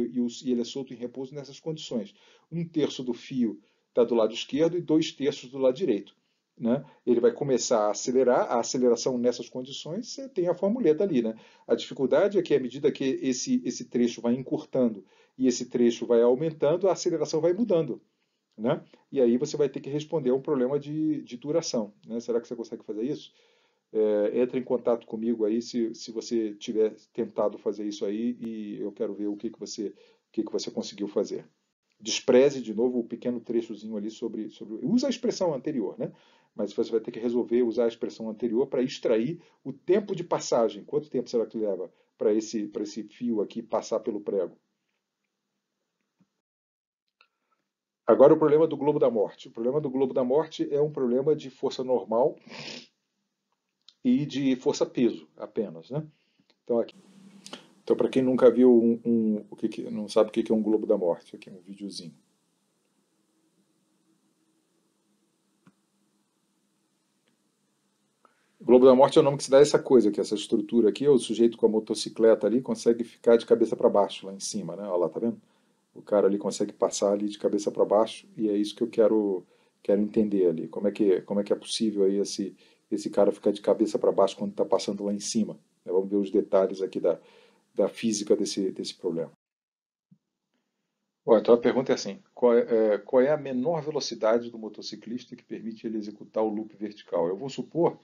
ele é solto em repouso nessas condições. Um terço do fio está do lado esquerdo e dois terços do lado direito. Né? Ele vai começar a acelerar, a aceleração nessas condições, você tem a formuleta ali. Né? A dificuldade é que, à medida que esse trecho vai encurtando e esse trecho vai aumentando, a aceleração vai mudando. Né? E aí você vai ter que responder a um problema de duração. Né? Será que você consegue fazer isso? Entre em contato comigo aí se você tiver tentado fazer isso aí e eu quero ver o que você conseguiu fazer. Despreze de novo o pequeno trechozinho ali sobre. Usa a expressão anterior, né? Mas você vai ter que resolver usar a expressão anterior para extrair o tempo de passagem. Quanto tempo será que leva para esse fio aqui passar pelo prego? Agora o problema do globo da morte. O problema do globo da morte é um problema de força normal e de força-peso apenas, né? Então, então para quem nunca viu não sabe o que é um globo da morte, aqui é um videozinho. O globo da morte é o nome que se dá a essa coisa, que essa estrutura aqui, o sujeito com a motocicleta ali consegue ficar de cabeça para baixo lá em cima, né? Olha lá, tá vendo? O cara ali consegue passar ali de cabeça para baixo e é isso que eu quero entender ali. Como é que é possível aí esse cara ficar de cabeça para baixo quando está passando lá em cima? Vamos ver os detalhes aqui da física desse problema. Bom, então a pergunta é assim: qual é a menor velocidade do motociclista que permite ele executar o loop vertical? Eu vou supor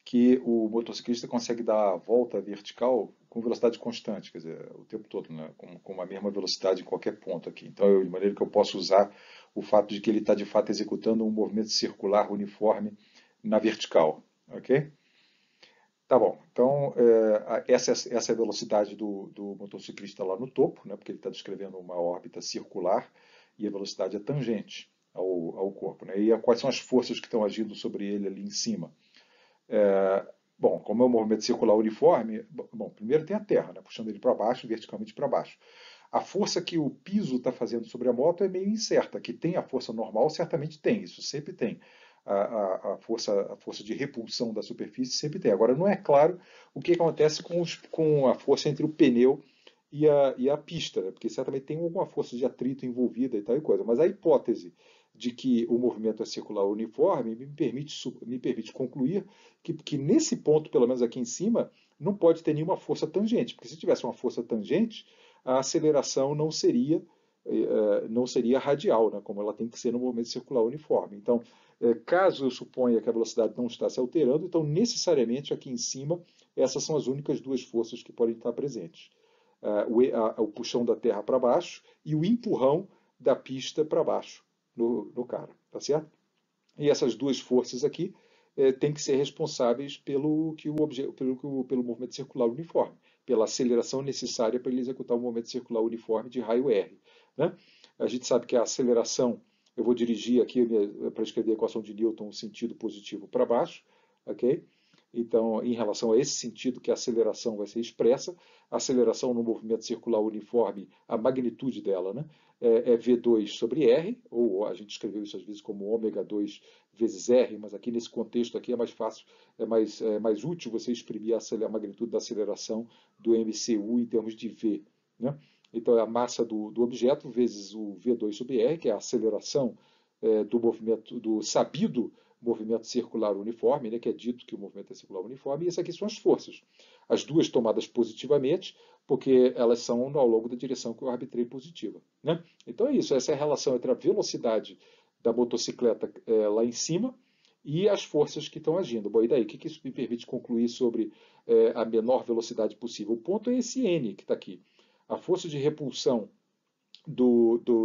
que o motociclista consegue dar a volta vertical com velocidade constante, quer dizer, o tempo todo, né? com a mesma velocidade em qualquer ponto aqui. Então, de maneira que eu posso usar o fato de que ele está de fato executando um movimento circular uniforme na vertical, ok? Tá bom. Então, essa é a velocidade do motociclista lá no topo, né? Porque ele está descrevendo uma órbita circular e a velocidade é tangente ao corpo, né? E quais são as forças que estão agindo sobre ele ali em cima? Bom, como é um movimento circular uniforme, bom, primeiro tem a Terra, né, puxando ele para baixo, verticalmente para baixo. A força que o piso está fazendo sobre a moto é meio incerta. Que tem a força normal, certamente tem, isso sempre tem. A força de repulsão da superfície sempre tem. Agora, não é claro o que acontece com a força entre o pneu e a pista, né? Porque certamente tem alguma força de atrito envolvida e tal e coisa. Mas a hipótese de que o movimento é circular uniforme me permite concluir que nesse ponto, pelo menos aqui em cima, não pode ter nenhuma força tangente, porque se tivesse uma força tangente, a aceleração não seria radial, né, como ela tem que ser no movimento circular uniforme. Então, caso eu suponha que a velocidade não está se alterando, então necessariamente aqui em cima, essas são as únicas duas forças que podem estar presentes. O puxão da terra para baixo e o empurrão da pista para baixo no cara, tá certo? E essas duas forças aqui têm que ser responsáveis pelo movimento circular uniforme, pela aceleração necessária para ele executar o movimento circular uniforme de raio R. Né? A gente sabe que a aceleração, eu vou dirigir aqui para escrever a equação de Newton, o sentido positivo para baixo, ok? Então, em relação a esse sentido que a aceleração vai ser expressa, a aceleração no movimento circular uniforme, a magnitude dela, né, é V2 sobre R, ou a gente escreveu isso às vezes como ômega 2 vezes R, mas aqui nesse contexto aqui é mais fácil, é mais útil você exprimir a magnitude da aceleração do MCU em termos de V. Né? Então, é a massa do objeto vezes o V2 sobre R, que é a aceleração do movimento, do sabido movimento circular uniforme, né, que é dito que o movimento é circular uniforme, e essas aqui são as forças. As duas tomadas positivamente, porque elas são ao longo da direção que eu arbitrei positiva. Né? Então é isso, essa é a relação entre a velocidade da motocicleta lá em cima e as forças que estão agindo. Bom, e daí? O que isso me permite concluir sobre a menor velocidade possível? O ponto é esse N que está aqui. A força de repulsão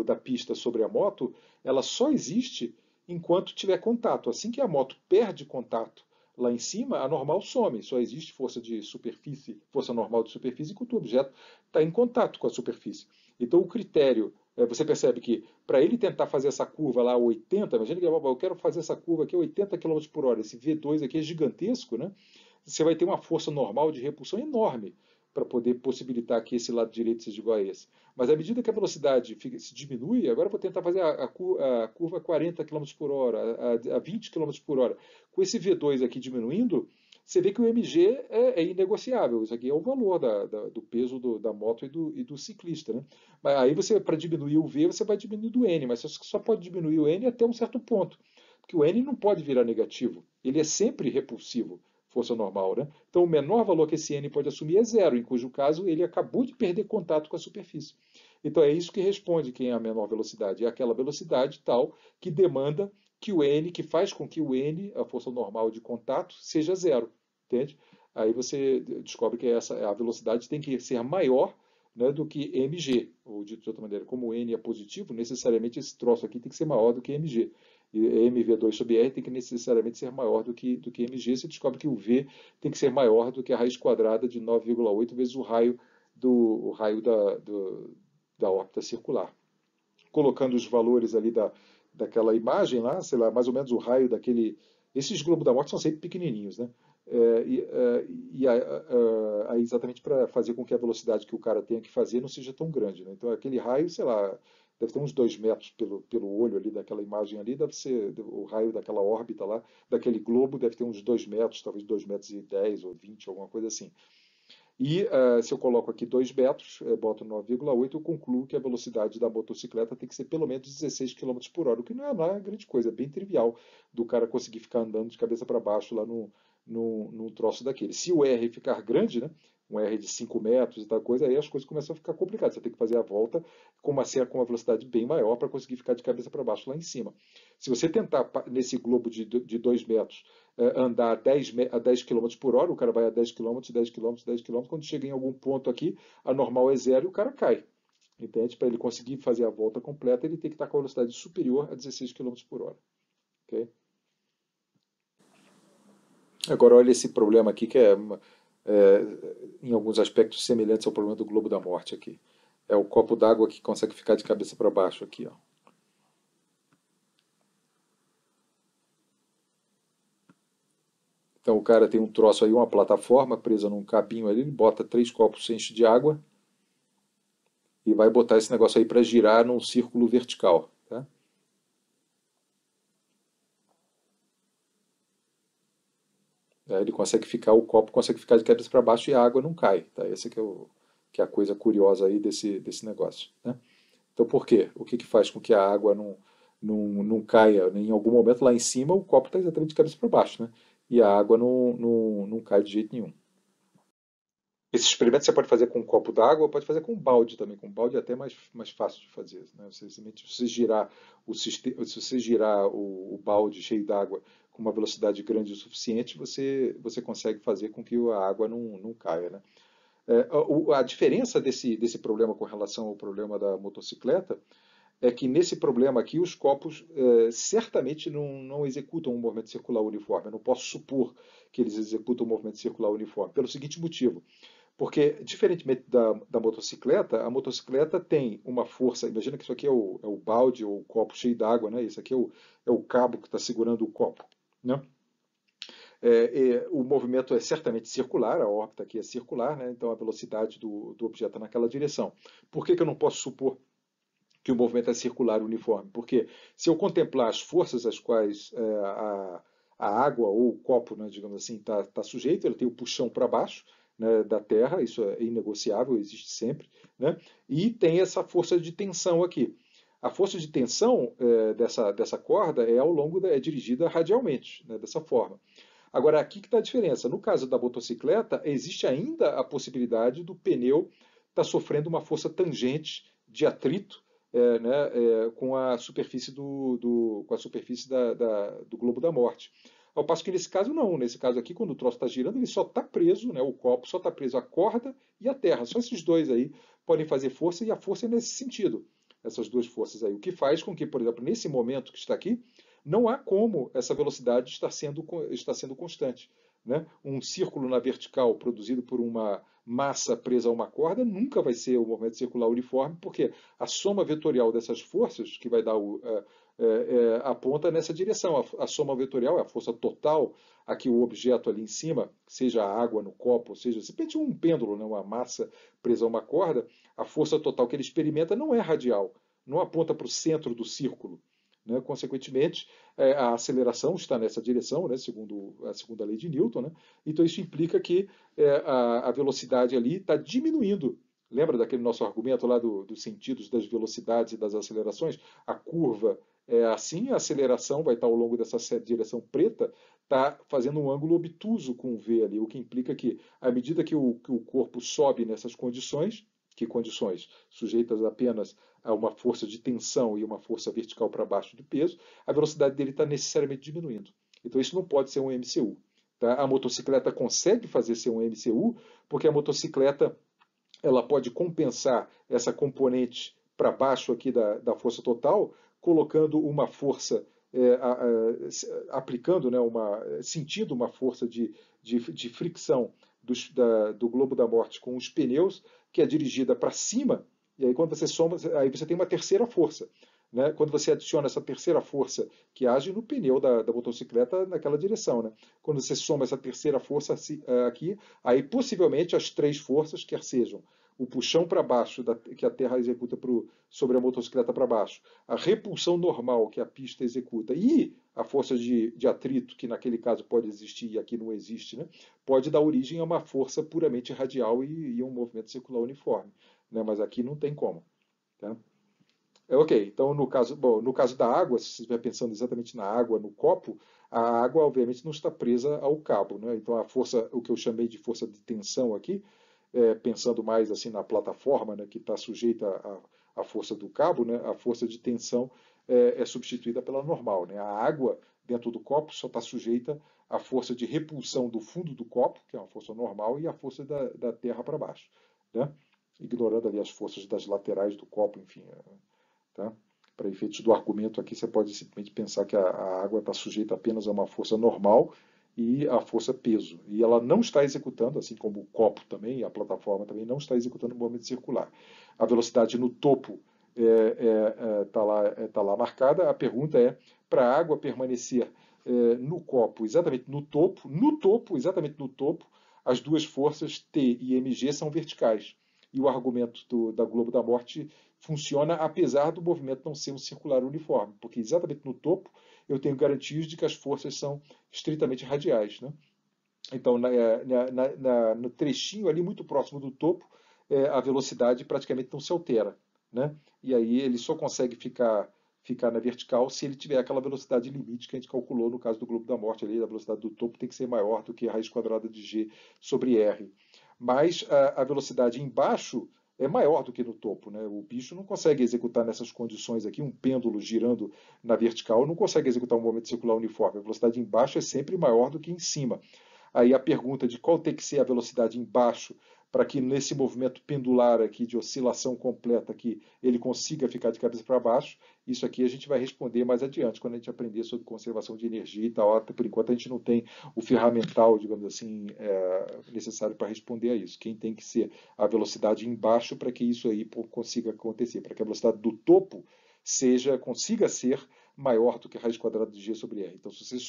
da pista sobre a moto, ela só existe enquanto tiver contato. Assim que a moto perde contato lá em cima, a normal some. Só existe força de superfície, força normal de superfície, enquanto o objeto está em contato com a superfície. Então o critério, você percebe que para ele tentar fazer essa curva lá a 80, imagina que eu quero fazer essa curva aqui a 80 km por hora, esse V2 aqui é gigantesco, né? Você vai ter uma força normal de repulsão enorme para poder possibilitar que esse lado direito seja igual a esse. Mas à medida que a velocidade se diminui, agora eu vou tentar fazer a curva a 40 km por hora, a 20 km por hora. Com esse V2 aqui diminuindo, você vê que o mg é inegociável. Isso aqui é o valor do peso da moto e do ciclista. Né? Mas aí para diminuir o V, você vai diminuir do N, mas você só pode diminuir o N até um certo ponto. Porque o N não pode virar negativo. Ele é sempre repulsivo, força normal. Né? Então, o menor valor que esse N pode assumir é zero, em cujo caso ele acabou de perder contato com a superfície. Então, é isso que responde quem é a menor velocidade. É aquela velocidade tal que demanda que o N, que faz com que o N, a força normal de contato, seja zero. Entende? Aí você descobre que a velocidade tem que ser maior, né, do que mg. Ou dito de outra maneira, como o N é positivo, necessariamente esse troço aqui tem que ser maior do que mg. E mv2 sobre r tem que necessariamente ser maior do que mg. Você descobre que o v tem que ser maior do que a raiz quadrada de 9,8 vezes o raio da órbita circular. Colocando os valores ali daquela imagem lá, sei lá, mais ou menos o raio daquele... Esses globos da morte são sempre pequenininhos, né? Aí exatamente para fazer com que a velocidade que o cara tenha que fazer não seja tão grande. Né? Então aquele raio, sei lá, deve ter uns 2 metros pelo olho ali daquela imagem ali, deve ser o raio daquela órbita lá, daquele globo deve ter uns 2 metros, talvez 2 metros e 10 ou 20, alguma coisa assim. E se eu coloco aqui 2 metros, boto 9,8, eu concluo que a velocidade da motocicleta tem que ser pelo menos 16 km por hora, o que não é grande coisa, é bem trivial do cara conseguir ficar andando de cabeça para baixo lá num troço daquele. Se o R ficar grande, né, um R de 5 metros e tal coisa, aí as coisas começam a ficar complicadas. Você tem que fazer a volta com uma velocidade bem maior para conseguir ficar de cabeça para baixo lá em cima. Se você tentar, nesse globo de 2 metros, andar a 10 km por hora, o cara vai a 10 km, 10 km, 10 km, quando chega em algum ponto aqui, a normal é zero e o cara cai. Entende? Para ele conseguir fazer a volta completa, ele tem que estar com a velocidade superior a 16 km por hora. Okay? Agora, olha esse problema aqui, que em alguns aspectos semelhantes ao problema do globo da morte aqui. É o copo d'água que consegue ficar de cabeça para baixo aqui. Ó. Então o cara tem um troço aí, uma plataforma presa num cabinho ali, ele bota 3 copos, enche de água e vai botar esse negócio aí para girar num círculo vertical. Tá? Aí ele consegue ficar, o copo consegue ficar de cabeça para baixo e a água não cai. Tá? Essa que é a coisa curiosa aí desse negócio. Né? Então por quê? O que faz com que a água não caia em algum momento lá em cima, o copo está exatamente de cabeça para baixo, né? E a água não cai de jeito nenhum. Esse experimento você pode fazer com um copo d'água, ou pode fazer com um balde também. Com um balde é até mais fácil de fazer, né? Se você girar se você girar o balde cheio d'água com uma velocidade grande o suficiente, você consegue fazer com que a água não caia, né? A diferença desse problema com relação ao problema da motocicleta é que nesse problema aqui os copos certamente não executam um movimento circular uniforme. Eu não posso supor que eles executam um movimento circular uniforme, pelo seguinte motivo. Porque, diferentemente da motocicleta, a motocicleta tem uma força. Imagina que isso aqui é o balde ou o copo cheio d'água, né? Isso aqui é o cabo que está segurando o copo, né? O movimento é certamente circular, a órbita aqui é circular, né? Então a velocidade do objeto é naquela direção. Por que eu não posso supor que o movimento é circular uniforme? Porque se eu contemplar as forças às quais a água ou o copo, né, digamos assim, está sujeito, ele tem o puxão para baixo, né, da Terra, isso é inegociável, existe sempre, né? E tem essa força de tensão aqui. A força de tensão dessa corda é dirigida radialmente, né, dessa forma. Agora, aqui que está a diferença. No caso da motocicleta, existe ainda a possibilidade do pneu estar sofrendo uma força tangente de atrito, né, com a superfície com a superfície do globo da morte. Ao passo que nesse caso não. Nesse caso aqui, quando o troço está girando, ele só está preso, né, o copo só está preso à corda e à terra. Só esses dois aí podem fazer força, e a força é nesse sentido. Essas duas forças aí. O que faz com que, por exemplo, nesse momento que está aqui, não há como essa velocidade estar sendo constante, né? Um círculo na vertical produzido por uma massa presa a uma corda nunca vai ser um movimento circular uniforme, porque a soma vetorial dessas forças, que vai dar aponta nessa direção. A soma vetorial é a força total a que o objeto ali em cima, seja a água no copo, seja simplesmente um pêndulo, né, uma massa presa a uma corda, a força total que ele experimenta não é radial, não aponta para o centro do círculo, né? Consequentemente, a aceleração está nessa direção, né? Segundo a segunda lei de Newton, né? Então isso implica que a velocidade ali está diminuindo. Lembra daquele nosso argumento lá dos sentidos das velocidades e das acelerações? A curva é assim, a aceleração vai estar ao longo dessa direção preta, está fazendo um ângulo obtuso com o V ali, o que implica que, à medida que o corpo sobe nessas condições, que condições sujeitas apenas a uma força de tensão e uma força vertical para baixo do peso, a velocidade dele está necessariamente diminuindo. Então isso não pode ser um MCU. Tá? A motocicleta consegue fazer ser um MCU porque a motocicleta ela pode compensar essa componente para baixo aqui da força total, colocando uma força, aplicando, né, sentindo uma força de fricção do globo da morte com os pneus, que é dirigida para cima, e aí quando você soma, aí você tem uma terceira força. Né? Quando você adiciona essa terceira força que age no pneu da motocicleta naquela direção. Né? Quando você soma essa terceira força aqui, aí possivelmente as três forças, quer sejam o puxão para baixo que a Terra executa sobre a motocicleta para baixo, a repulsão normal que a pista executa e a força de atrito, que naquele caso pode existir e aqui não existe, né? Pode dar origem a uma força puramente radial e um movimento circular uniforme. Né? Mas aqui não tem como. Tá? Ok, então no caso da água, se você estiver pensando exatamente na água, no copo, a água obviamente não está presa ao cabo, né? Então a força, o que eu chamei de força de tensão aqui, pensando mais assim na plataforma, né, que está sujeita à força do cabo, né, a força de tensão é substituída pela normal. Né? A água dentro do copo só está sujeita à força de repulsão do fundo do copo, que é uma força normal, e à força da terra para baixo. Né? Ignorando ali as forças das laterais do copo, enfim. Tá? Para efeitos do argumento aqui, você pode simplesmente pensar que a água está sujeita apenas a uma força normal e a força peso. E ela não está executando, assim como o copo também, e a plataforma também, não está executando o movimento circular. A velocidade no topo está lá marcada. A pergunta é, para a água permanecer no copo, exatamente no topo, exatamente no topo, as duas forças T e mg são verticais. E o argumento da Globo da Morte funciona apesar do movimento não ser um circular uniforme, porque exatamente no topo eu tenho garantias de que as forças são estritamente radiais. Né? Então, no trechinho ali muito próximo do topo, a velocidade praticamente não se altera. Né? E aí ele só consegue ficar ficar na vertical se ele tiver aquela velocidade limite que a gente calculou no caso do globo da morte ali, a velocidade do topo tem que ser maior do que a raiz quadrada de g sobre r. Mas a velocidade embaixo é maior do que no topo, né? O bicho não consegue executar nessas condições aqui, um pêndulo girando na vertical não consegue executar um movimento circular uniforme. A velocidade embaixo é sempre maior do que em cima. Aí a pergunta de qual tem que ser a velocidade embaixo para que nesse movimento pendular aqui de oscilação completa aqui ele consiga ficar de cabeça para baixo, isso aqui a gente vai responder mais adiante quando a gente aprender sobre conservação de energia e tal. Por enquanto a gente não tem o ferramental, digamos assim, necessário para responder a isso. Quem tem que ser a velocidade embaixo para que isso aí consiga acontecer, para que a velocidade do topo consiga ser maior do que a raiz quadrada de g sobre r. Então, se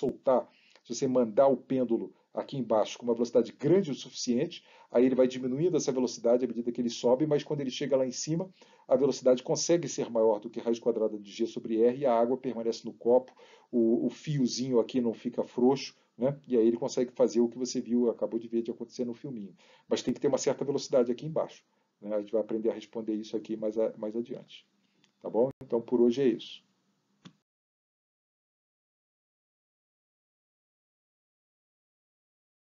você mandar o pêndulo aqui embaixo com uma velocidade grande o suficiente, aí ele vai diminuindo essa velocidade à medida que ele sobe, mas quando ele chega lá em cima, a velocidade consegue ser maior do que a raiz quadrada de g sobre r e a água permanece no copo, o fiozinho aqui não fica frouxo, né? E aí ele consegue fazer o que você viu, acabou de ver de acontecer no filminho. Mas tem que ter uma certa velocidade aqui embaixo, né? A gente vai aprender a responder isso aqui mais adiante. Tá bom? Então por hoje é isso.